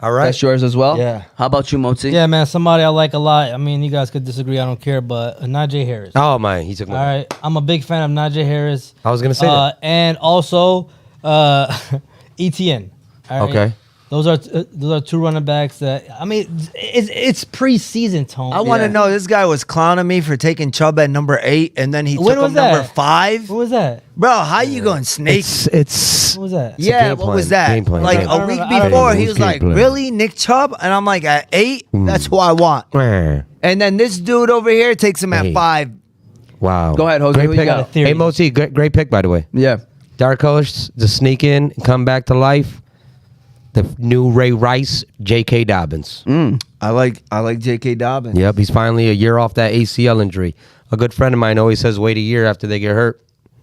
All right. That's yours as well? Yeah. How about you, Moti? Yeah, man. Somebody I like a lot. I mean, you guys could disagree. I don't care. But Najee Harris. Oh, man. He took my All right. I'm a big fan of Najee Harris. I was going to say that. And also ETN. All right? Okay. Those are 2 running backs that, I mean, it's preseason, Tone. I want to know, this guy was clowning me for taking Chubb at number 8, and then he took him number 5. What was that? Bro, how you going snake? It's What was that? Yeah, what was that? Game plan. Like I a week don't know. before, he It's was game like, plan. really, Nick Chubb? And I'm like, at 8? That's who I want. And then this dude over here takes him at Hey. 5. Wow. Go ahead, Jose. Great Who you pick. got? Theory. Hey, Moti, great pick, by the way. Yeah. Dark Horse to sneak in and come back to life. The new Ray Rice, J.K. Dobbins. I like J.K. Dobbins. Yep, he's finally a year off that ACL injury. A good friend of mine always says wait a year after they get hurt.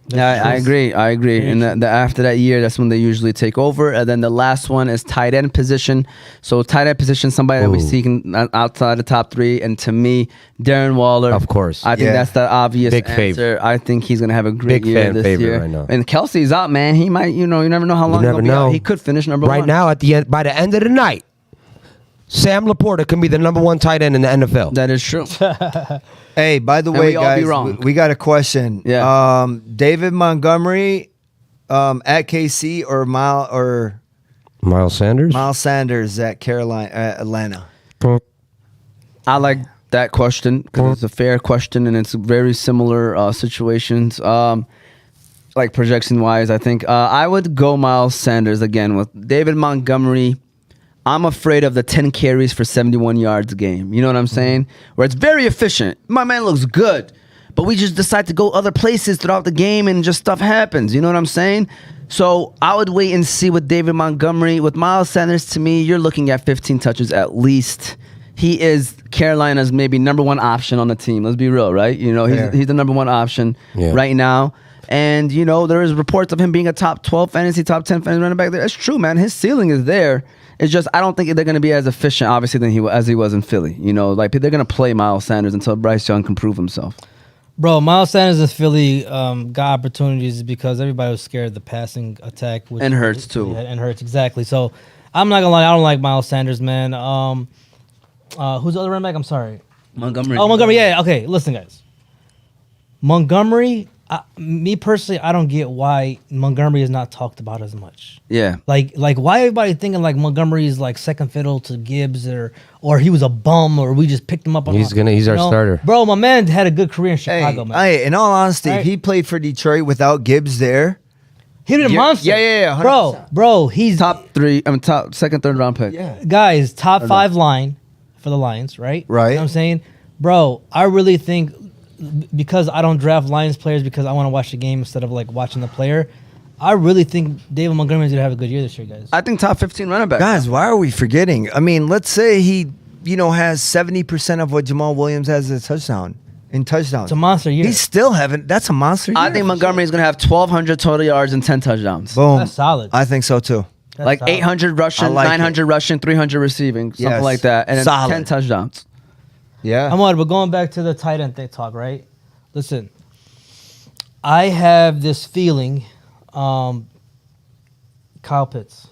Yeah, I agree. And after that year, that's when they usually take over. And then the last one is tight end position. So tight end position, somebody that we see outside the top 3. And to me, Darren Waller. Of course. I think that's the obvious Big answer. favorite. I think he's going to have a great Big year fan this favorite year. right now. And Kelsey's out, man. He might, you never know how long You he'll never be out. know. He could finish number 1. Right now, at the end, by the end of the night, Sam Laporta can be the number 1 tight end in the NFL. That is true. Hey, by the way, we all be guys, wrong. we got a question. Yeah. David Montgomery at KC or Miles Sanders? Miles Sanders at Atlanta? I like that question because it's a fair question and it's very similar situations. Like projection wise, I think I would go Miles Sanders again with David Montgomery. I'm afraid of the 10 carries for 71 yards game. You know what I'm saying? Where it's very efficient. My man looks good, but we just decide to go other places throughout the game and just stuff happens. You know what I'm saying? So I would wait and see with David Montgomery. With Miles Sanders, to me, you're looking at 15 touches at least. He is Carolina's maybe number 1 option on the team. Let's be real, right? You know, he's the number 1 option right now. And, you know, there is reports of him being a top 12 fantasy, top 10 fantasy running back there. That's true, man. His ceiling is there. It's just I don't think they're going to be as efficient, obviously, as he was in Philly. You know, like they're going to play Miles Sanders until Bryce Young can prove himself. Bro, Miles Sanders in Philly got opportunities because everybody was scared of the passing attack. And Hurts, too. Yeah, and Hurts, exactly. So, I'm not going to lie. I don't like Miles Sanders, man. Who's the other running back? I'm sorry. Montgomery. Oh, Montgomery. Yeah, okay. Listen, guys. Montgomery, me personally, I don't get why Montgomery is not talked about as much. Yeah. Like why everybody thinking like Montgomery is like second fiddle to Gibbs or he was a bum or we just picked him up on He's our starter. Bro, my man had a good career in Chicago, man. Hey, in all honesty, Right. if he played for Detroit without Gibbs there, He did a monster. Yeah, 100%. Bro, he's top second, third round pick. Yeah. guys, top 5 line for the Lions, right? Right. You know what I'm saying? Bro, I really think because I don't draft Lions players because I want to watch the game instead of like watching the player, I really think David Montgomery's going to have a good year this year, guys. I think top 15 running back. Guys, why are we forgetting? I mean, let's say he, has 70% of what Jamal Williams has as a touchdown. In touchdowns. It's a monster year. He's still having, that's a monster year. I think Montgomery's going to have 1,200 total yards and 10 touchdowns. Boom. That's solid. I think so too. That's Like solid. 800 rushing, I like 900 rushing, 300 receiving, something Yes. like that. And then Solid. 10 touchdowns. Yeah. I'm on, but going back to the tight end thing talk, right? Listen, I have this feeling, Kyle Pitts.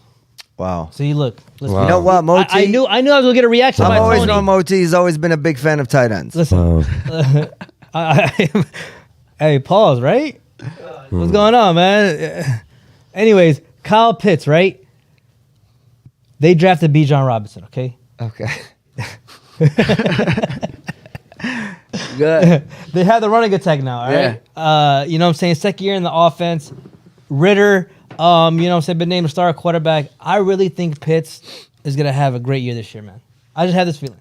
Wow. See, look. Listen, You know what, Moti? I knew I was gonna get a reaction. I've by always Tony. known Moti. He's always been a big fan of tight ends. Listen, hey, pause, right? What's going on, man? Anyways, Kyle Pitts, right? They drafted Bijan Robinson, okay? Okay. Good. They have the running attack now, all right? You know what I'm saying? Second year in the offense. Ritter, you know what I'm saying, been named a star quarterback. I really think Pitts is going to have a great year this year, man. I just have this feeling.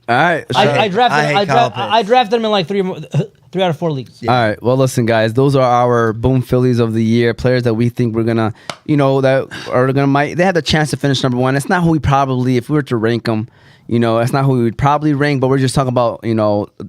All right. I hate drafted him in like 3 out of 4 leagues. All right. Well, listen, guys. Those are our Boom Phillies of the year. Players that we think we're gonna, that are gonna they have the chance to finish number 1. It's not who we probably, if we were to rank them, that's not who we would probably rank. But we're just talking about,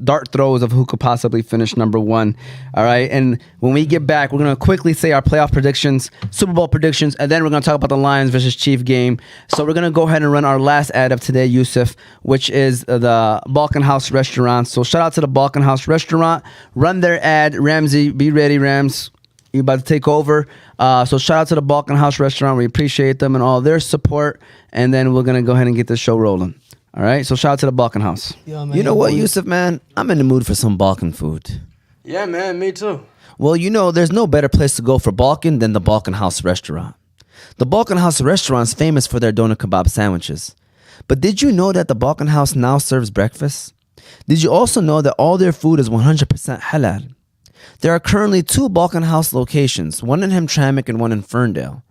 dart throws of who could possibly finish number 1. All right. And when we get back, we're gonna quickly say our playoff predictions, Super Bowl predictions, and then we're gonna talk about the Lions versus Chief game. So we're gonna go ahead and run our last ad of today, Yusuf, which is the Balkan House restaurant. So shout out to the Balkan House restaurant. Run their ad. Ramsey, be ready, Rams. You're about to take over. So shout out to the Balkan House restaurant. We appreciate them and all their support. And then we're gonna go ahead and get this show rolling. All right. So shout out to the Balkan House. Yo, man, You know what, Yusuf, man? I'm in the mood for some Balkan food. Yeah, man, me too. Well, there's no better place to go for Balkan than the Balkan House restaurant. The Balkan House restaurant is famous for their doner kebab sandwiches. But did you know that the Balkan House now serves breakfast? Did you also know that all their food is 100% halal? There are currently 2 Balkan House locations, one in Hamtramck and one in Ferndale.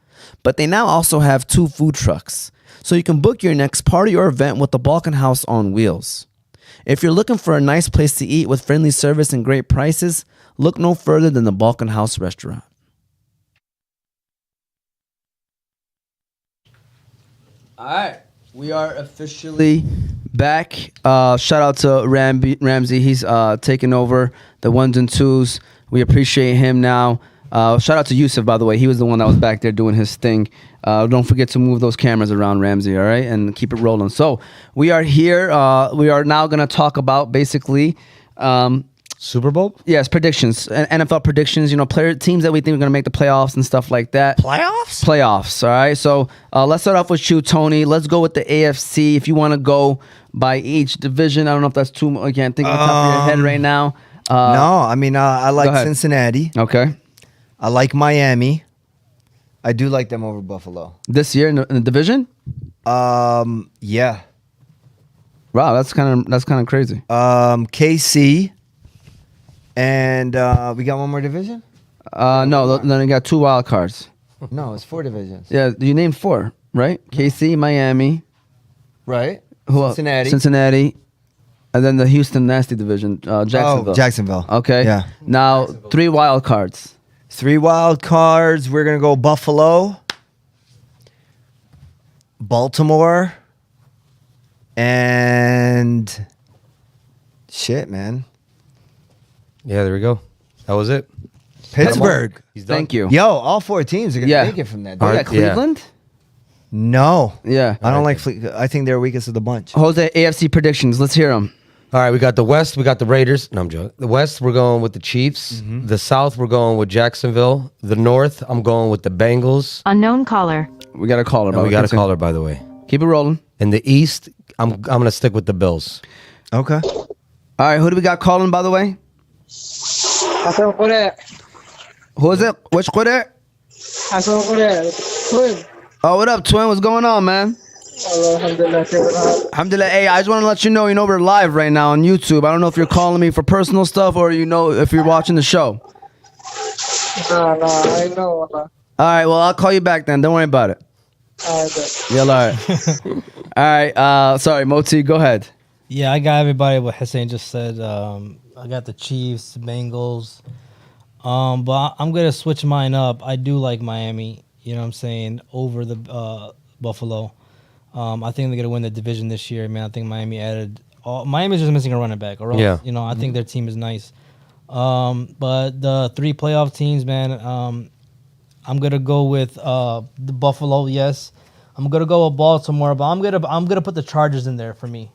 But they now also have 2 food trucks, so you can book your next party or event with the Balkan House on wheels. If you're looking for a nice place to eat with friendly service and great prices, look no further than the Balkan House restaurant. All right. We are officially back. Shout out to Ramsey. He's taking over the 1s and 2s. We appreciate him now. Shout out to Yusuf, by the way. He was the one that was back there doing his thing. Don't forget to move those cameras around, Ramsey, all right? And keep it rolling. So we are here. We are now going to talk about basically... Super Bowl? Yes, predictions. NFL predictions, player teams that we think are going to make the playoffs and stuff like that. Playoffs, all right? So let's start off with you, Tony. Let's go with the AFC. If you want to go by each division, I don't know if that's too much. I can't think off the top of your head right now. No, I mean, I like Cincinnati. Okay. I like Miami. I do like them over Buffalo. This year in the division? Yeah. Wow, that's kind of crazy. KC. And we got one more division? No, then we got 2 wild cards. No, it's 4 divisions. Yeah, you named 4, right? KC, Miami. Right. Who else? Cincinnati. And then the Houston Nasty division, Jacksonville. Oh, Jacksonville. Okay. Yeah. Now, 3 wild cards. 3 wild cards. We're going to go Buffalo, Baltimore, and shit, man. Yeah, there we go. That was it. Pittsburgh. He's done. Thank you. Yo, all 4 teams are going to make it from that. Oh, yeah, dude. Cleveland? No. Yeah. I don't like. I think they're weakest of the bunch. Jose, AFC predictions. Let's hear them. All right, we got the West. We got the Raiders. No, I'm joking. The West, we're going with the Chiefs. The South, we're going with Jacksonville. The North, I'm going with the Bengals. Unknown caller. We got a caller. We got a caller, by the way. Keep it rolling. In the East, I'm gonna stick with the Bills. Okay. All right, who do we got calling, by the way? Who is it? Which quarter? Oh, what up, twin? What's going on, man? Alhamdulillah. Hey, I just want to let you know, we're live right now on YouTube. I don't know if you're calling me for personal stuff or if you're watching the show. No, I know. All right, well, I'll call you back then. Don't worry about it. Yeah, all right. All right, sorry, Moti, go ahead. Yeah, I got everybody what Hussein just said. I got the Chiefs, Bengals. But I'm going to switch mine up. I do like Miami, you know what I'm saying, over the Buffalo. I think they're going to win the division this year, man. I think Miami added... Miami's just missing a running back. Or else, I think their team is nice. But the 3 playoff teams, man, I'm going to go with the Buffalo, yes. I'm going to go with Baltimore, but I'm gonna put the Chargers in there for me.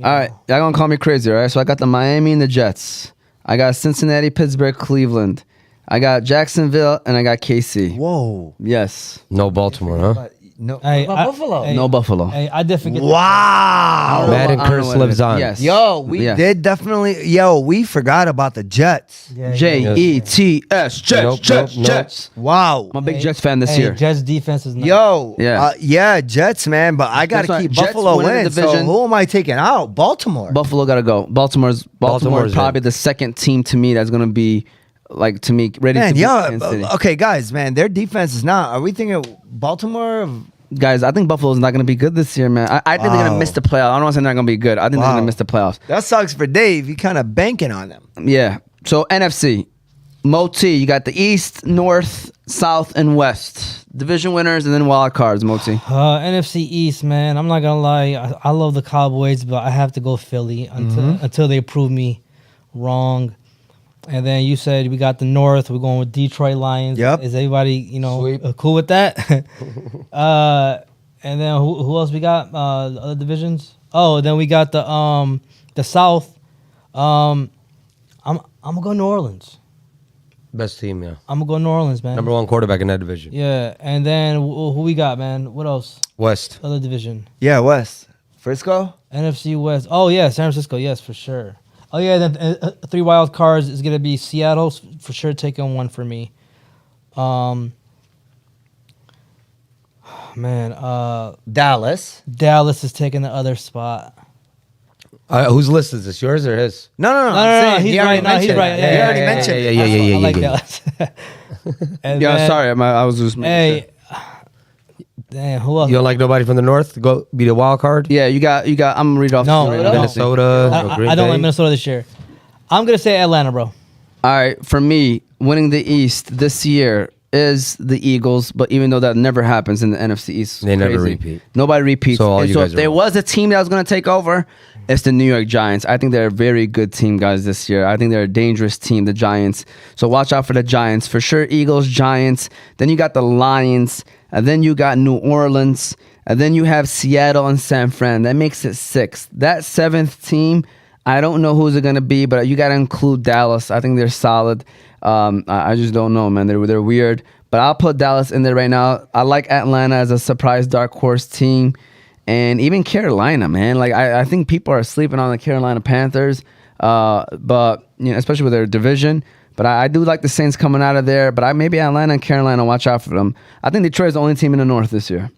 All right, y'all going to call me crazy, all right? So I got the Miami and the Jets. I got Cincinnati, Pittsburgh, Cleveland. I got Jacksonville, and I got KC. Whoa. Yes. No Baltimore, huh? No. Buffalo. No Buffalo. I definitely get Wow. Madden curse lives on. Yes. Yo, we did definitely. Yo, we forgot about the Jets. Jets. Jets. Wow. I'm a big Jets fan this year. Jets defense is nice. Yo, Yeah. Jets, man. But I got to keep Jets Buffalo winning the in. So division. who am I taking out? Baltimore. Buffalo got to go. Baltimore's probably the second team to me that's going to be, like, to me, ready to beat Kansas City. Okay, guys, man. Their defense is not. Are we thinking Baltimore? Guys, I think Buffalo's not going to be good this year, man. I think they're going to miss the playoffs. I don't want to say they're not going to be good. I think they're going to miss the playoffs. That sucks for Dave. He kind of banking on them. Yeah. So NFC. Moti, you got the East, North, South, and West. Division winners and then wild cards, Moti. NFC East, man. I'm not going to lie. I love the Cowboys, but I have to go Philly until they prove me wrong. And then you said we got the North. We're going with Detroit Lions. Yep. Is everybody, cool with that? And then who else we got? The other divisions. Oh, then we got the South. I'm gonna go New Orleans. Best team, yeah. I'm gonna go New Orleans, man. Number 1 quarterback in that division. Yeah, and then who we got, man? What else? West. Other division. Yeah, West. Frisco. NFC West. Oh yeah, San Francisco. Yes, for sure. Oh yeah, then 3 wild cards is gonna be Seattle for sure, taking 1 for me. Dallas. Dallas is taking the other spot. Whose list is this? Yours or his? No. He's right. No, he's right. He already mentioned it. I like Dallas. Sorry, I was just. Hey, damn, who else? You don't like nobody from the North to go be the wild card? Yeah, you got. I'm gonna read off. No, Minnesota. I don't like Minnesota this year. I'm gonna say Atlanta, bro. All right, for me, winning the East this year is the Eagles, but even though that never happens in the NFC East, they never repeat. Nobody repeats. So if there was a team that was going to take over, it's the New York Giants. I think they're a very good team, guys, this year. I think they're a dangerous team, the Giants. So watch out for the Giants. For sure, Eagles, Giants. Then you got the Lions. And then you got New Orleans. And then you have Seattle and San Fran. That makes it 6. That 7th team, I don't know who's it going to be, but you got to include Dallas. I think they're solid. I just don't know, man. They're weird. But I'll put Dallas in there right now. I like Atlanta as a surprise dark horse team. And even Carolina, man. Like I think people are sleeping on the Carolina Panthers. But especially with their division. But I do like the Saints coming out of there. But maybe Atlanta and Carolina, watch out for them. I think Detroit's the only team in the North this year.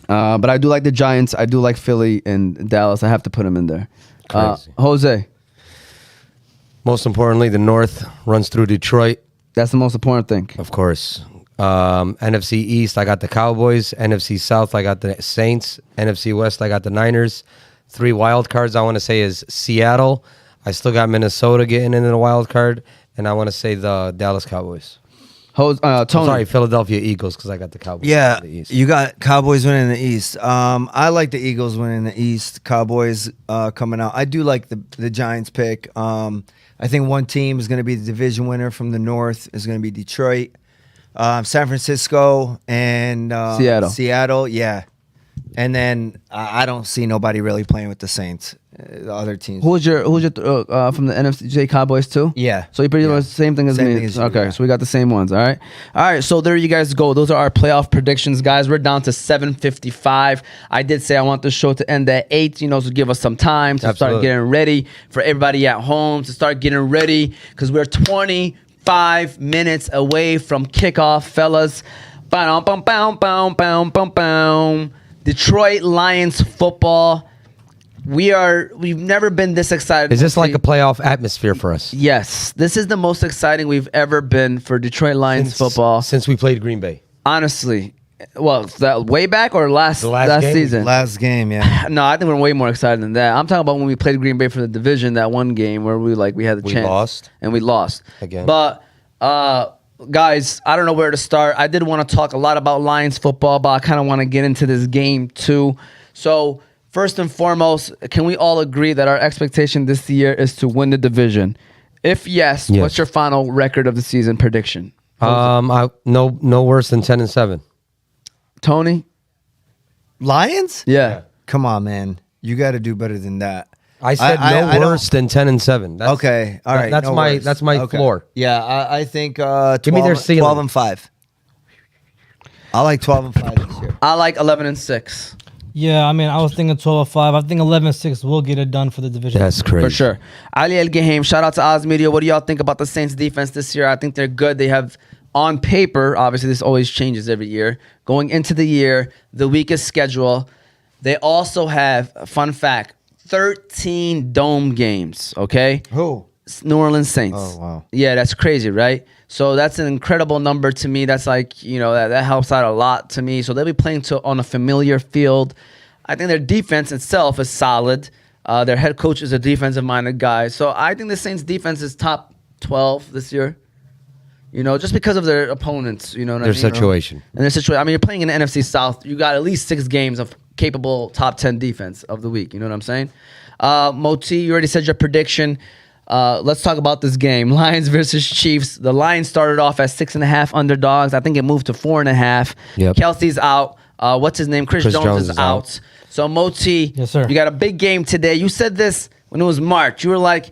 But I do like the Giants. I do like Philly and Dallas. I have to put them in there. Jose. Most importantly, the North runs through Detroit. That's the most important thing. Of course. NFC East, I got the Cowboys. NFC South, I got the Saints. NFC West, I got the Niners. 3 wild cards I want to say is Seattle. I still got Minnesota getting into the wild card. And I want to say the Dallas Cowboys. Tony. Sorry, Philadelphia Eagles, because I got the Cowboys. Yeah, in the East. you got Cowboys winning the East. I like the Eagles winning the East. Cowboys coming out. I do like the Giants pick. I think one team is going to be the division winner from the North is going to be Detroit. San Francisco and Seattle. Yeah. And then I don't see nobody really playing with the Saints. The other teams. Who's your from the NFC Cowboys too? Yeah. So you pretty much the same thing as Same me. thing as you, Okay, yeah. so we got the same ones. All right. So there you guys go. Those are our playoff predictions, guys. We're down to 7:55. I did say I want the show to end at 8. You know, so give us some time to start getting ready for everybody at home to start getting ready because we're 25 minutes away from kickoff, fellas. Bow, bow, bow, bow, bow, bow, bow. Detroit Lions football. We've never been this excited. Is this like a playoff atmosphere for us? Yes. This is the most exciting we've ever been for Detroit Lions football. Since we played Green Bay. Honestly. Well, that way back or last season? Last game, yeah. No, I think we're way more excited than that. I'm talking about when we played Green Bay for the division, that one game where we had the chance. We lost. And we lost. Again. But guys, I don't know where to start. I did want to talk a lot about Lions football, but I kind of want to get into this game too. So first and foremost, can we all agree that our expectation this year is to win the division? If yes, what's your final record of the season prediction? No worse than 10-7. Tony? Lions? Yeah. Come on, man. You got to do better than that. I said no worse than 10-7. That's, okay. All right. That's my floor. Yeah, I think 12, Give me their ceiling. 12-5. I like 12-5 this year. I like 11-6. Yeah, I mean, I was thinking 12-5. I think 11-6 will get it done for the division. That's crazy. For sure. Ali El Gaheim, shout out to Oz Media. What do y'all think about the Saints defense this year? I think they're good. They have, on paper, obviously this always changes every year, going into the year, the weakest schedule. They also have, fun fact, 13 dome games, okay? Who? New Orleans Saints. Oh, wow. Yeah, that's crazy, right? So that's an incredible number to me. That's like, you know, that helps out a lot to me. So they'll be playing on a familiar field. I think their defense itself is solid. Their head coach is a defensive-minded guy. So I think the Saints' defense is top 12 this year. You know, just because of their opponents, you know what I mean? Their situation. And their situation. I mean, you're playing in the NFC South. You got at least 6 games of capable top 10 defense of the week. You know what I'm saying? Moti, you already said your prediction. Let's talk about this game. Lions versus Chiefs. The Lions started off as 6.5 underdogs. I think it moved to 4.5. Yep. Kelsey's out. What's his name? Chris Jones is out. So Moti, Yes, sir. you got a big game today. You said this when it was March. You were like,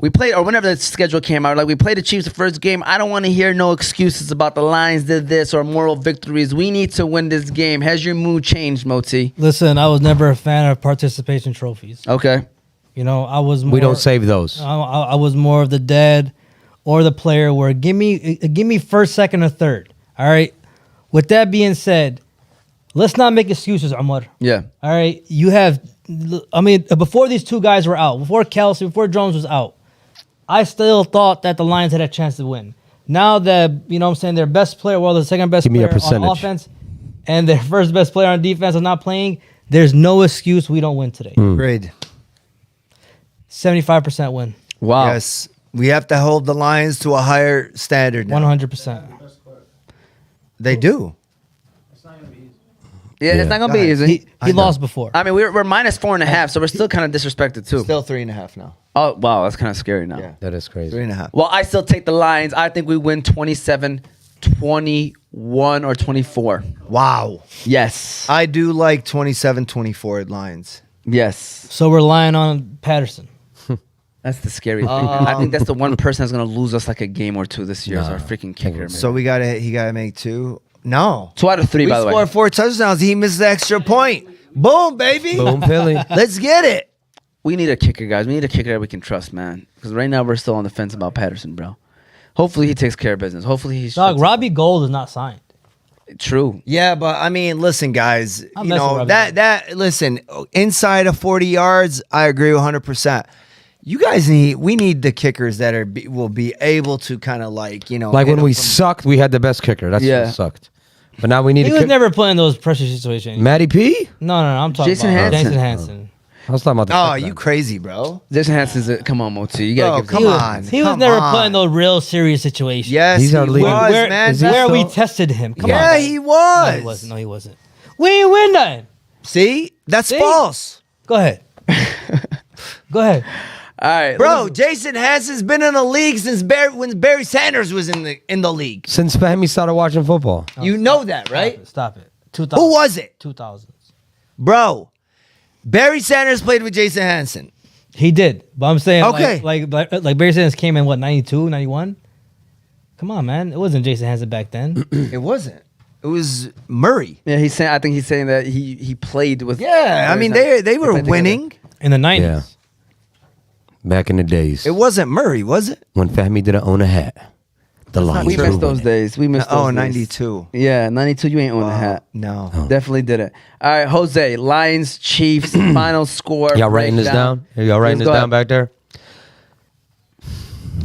we played, or whenever the schedule came out, like we played the Chiefs the first game. I don't want to hear no excuses about the Lions did this or moral victories. We need to win this game. Has your mood changed, Moti? Listen, I was never a fan of participation trophies. Okay. You know, I was more, We don't save those. I was more of the dad or the player where give me first, second, or third. All right. With that being said, let's not make excuses, Omar. Yeah. All right. You have, I mean, before these two guys were out, before Kelsey, before Jones was out, I still thought that the Lions had a chance to win. Now that, you know what I'm saying, their best player, well, the second best Give me a player on percentage. offense and their first best player on defense is not playing, there's no excuse we don't win today. Grade. 75% win. Wow. Yes. We have to hold the Lions to a higher standard now. 100%. They do. Yeah, it's not going to be Go ahead. easy. He lost before. I mean, we're minus 4.5, so we're still kind of disrespected too. Still 3.5 now. Oh, wow. That's kind of scary now. Yeah. That is crazy. 3.5. Well, I still take the Lions. I think we win 27, 21, or 24. Wow. Yes. I do like 27-24 Lions. Yes. So we're relying on Patterson. That's the scary thing. I think that's the one person that's going to lose us like a game or two this year is our freaking kicker, man. So he got to make 2. No. 2 out of 3, We by the way. scored 4 touchdowns. He missed the extra point. Boom, baby. Boom, Philly. Let's get it. We need a kicker, guys. We need a kicker that we can trust, man. Because right now we're still on the fence about Patterson, bro. Hopefully he takes care of business. Hopefully he's Robbie Gold is not signed. True. Yeah, but I mean, listen, guys. I'm You messing know with that. Listen, inside of 40 yards, I agree 100%. You guys we need the kickers that will be able to kind of like, you know, Like hit when them we from- sucked, we had the best kicker. That's Yeah. what sucked. But now we need He a was kick. never playing those pressure situations. Matty P? No, I'm talking Jason about Hansen. Jason Hansen. I was talking about the Oh, kick you then. crazy, bro? Jason Hansen's come on, Moti. You gotta Oh, give come him on. He was come never on. playing those real serious situations. Yes, He's he our was, leader. man. Is he Where we still- tested him. Come Yeah, on. he No, was. he wasn't. No, he wasn't. We ain't win nothing. See? That's See? false. Go ahead. Go ahead. All right, Bro, Jason Hansen's been in the league since when Barry Sanders was in the league. Since Fahmy started watching football. You know that, right? Stop it. 2000. Who was it? 2000s. Bro, Barry Sanders played with Jason Hansen. He did, but I'm saying Okay. like Barry Sanders came in what 92, 91? Come on, man. It wasn't Jason Hansen back then. It wasn't. It was Murray. Yeah, he's saying. I think he's saying that he played with. Yeah, I mean they were played winning. In the 90s. Yeah. Back in the days. It wasn't Murray, was it? When Fahmy didn't own a hat. The Lions We were missed those winning. days. We missed those Oh, days. 92. Yeah, 92. You ain't own a hat. No. Definitely did it. All right, Jose. Lions, Chiefs, final score. Y'all writing this breakdown. down? Y'all writing Yes, this go down back there?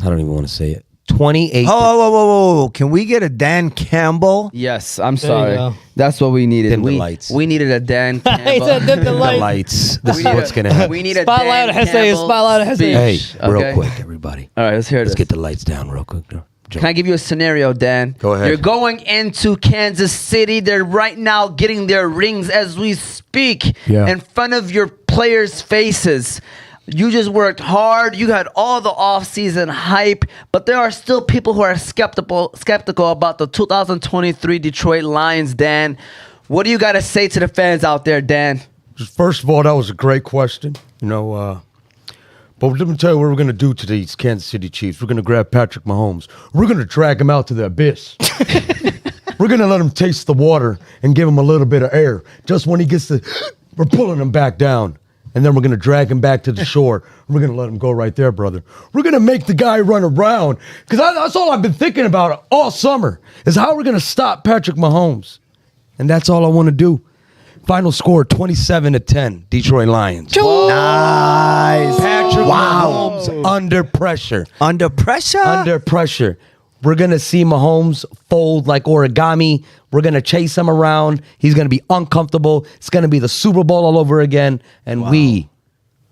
I don't even want to say it. 28. Whoa. Can we get a Dan Campbell? Yes, I'm There you sorry. go. That's what we needed. Dim the we, lights. we needed a Dan He Campbell. said dim the The lights. lights. This is We need what's a- going to happen. We need a Spotlight Dan Hesse, Campbell spotlight Hesse. Hey, speech, real okay? quick, everybody. All right, let's hear Let's this. get the lights down real quick. Can I give you a scenario, Dan? Go ahead. You're going into Kansas City. They're right now getting their rings as we speak in front of your players' faces. You just worked hard. You had all the offseason hype, but there are still people who are skeptical about the 2023 Detroit Lions, Dan. What do you got to say to the fans out there, Dan? First of all, that was a great question. But let me tell you what we're going to do to these Kansas City Chiefs. We're going to grab Patrick Mahomes. We're going to drag him out to the abyss. We're going to let him taste the water and give him a little bit of air. Just when he gets we're pulling him back down. And then we're going to drag him back to the shore. We're going to let him go right there, brother. We're going to make the guy run around. Because that's all I've been thinking about all summer is how we're going to stop Patrick Mahomes. And that's all I want to do. Final score, 27-10, Detroit Lions. Nice. Patrick Mahomes under pressure. Under pressure? Under pressure. We're going to see Mahomes fold like origami. We're going to chase him around. He's going to be uncomfortable. It's going to be the Super Bowl all over again. And we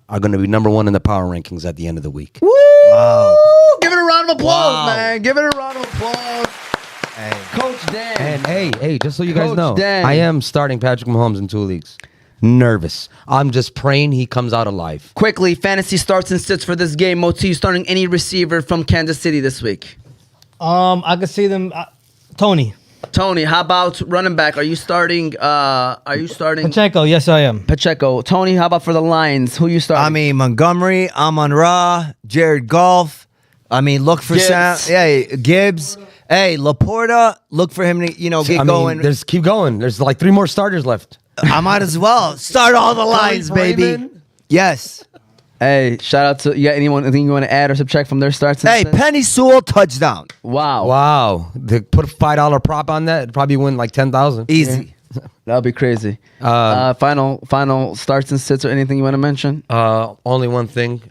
are going to be number one in the power rankings at the end of the week. Wow. Give it a round of applause, man. Give it a round of applause. Hey. Coach Dan. And hey, just so you guys Coach know, Dan. I am starting Patrick Mahomes in 2 leagues. Nervous. I'm just praying he comes out alive. Quickly, fantasy starts and sits for this game. Moti, you starting any receiver from Kansas City this week? I could see them. Tony How about running back? Are you starting? Pacheco. Yes, I am. Pacheco. Tony, how about for the Lions? Who you starting? I mean, Montgomery, Amon-Ra, Jared Goff. I mean, look for Gibbs. Gibbs. Hey, Laporta, look for him to, get going. Keep going. There's like 3 more starters left. I might as well start all the lines, baby. Freeman. Yes. Hey, shout out to you. Got anything you want to add or subtract from their starts? Hey, Penny Sewell, touchdown. Wow. They put a $5 prop on that. It'd probably win like 10,000. Easy. That'll be crazy. Final starts and sits or anything you want to mention? Only one thing.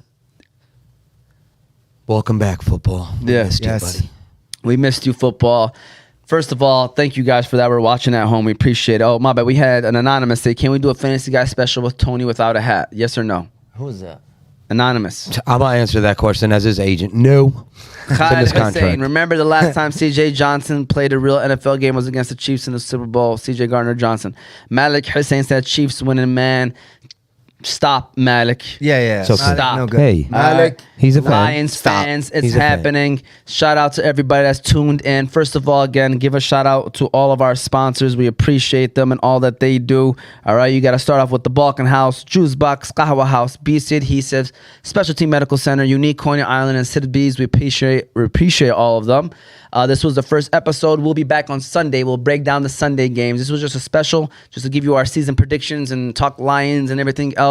Welcome back, football. We Yeah. missed you, Yes. buddy. We missed you, football. First of all, thank you guys for that. We're watching at home. We appreciate it. Oh, my bad. We had an anonymous say, can we do a fantasy guy special with Tony without a hat? Yes or no? Who is that? Anonymous. I'm going to answer that question as his agent. No. It's in Khaled his Hussein, contract. remember the last time C.J. Johnson played a real NFL game was against the Chiefs in the Super Bowl? C.J. Gardner-Johnson. Malik Hussein said Chiefs winning, man. Stop, Malik. Yeah. So Stop. No good. Hey, Malik. he's a fan. Lions Stop. fans, it's He's a fan. happening. Shout out to everybody that's tuned in. First of all, again, give a shout out to all of our sponsors. We appreciate them and all that they do. All right, you got to start off with the Balkan House, Juice Box, Qahwah House, BC Adhesives, Specialty Medical Center, Unique Coney Island, and City Bees. We appreciate all of them. This was the first episode. We'll be back on Sunday. We'll break down the Sunday games. This was just a special, just to give you our season predictions and talk Lions and everything else.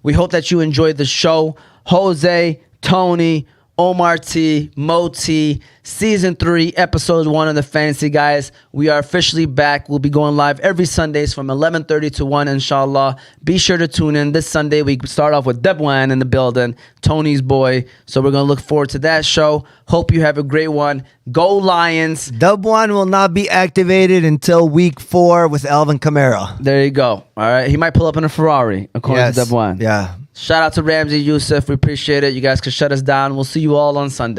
We hope that you enjoyed the show. Jose, Tony, Omar T, Mo T, Season 3, Episode 1 of the Fantasy Guys. We are officially back. We'll be going live every Sundays from 11:30 to 1, inshallah. Be sure to tune in. This Sunday, we start off with Debwan in the building, Tony's boy. So we're going to look forward to that show. Hope you have a great one. Go Lions. Dub 1 will not be activated until week 4 with Alvin Kamara. There you go. All right. He might pull up in a Ferrari, according to Debwan. Yeah. Shout out to Ramsey Youssef. We appreciate it. You guys can shut us down. We'll see you all on Sunday.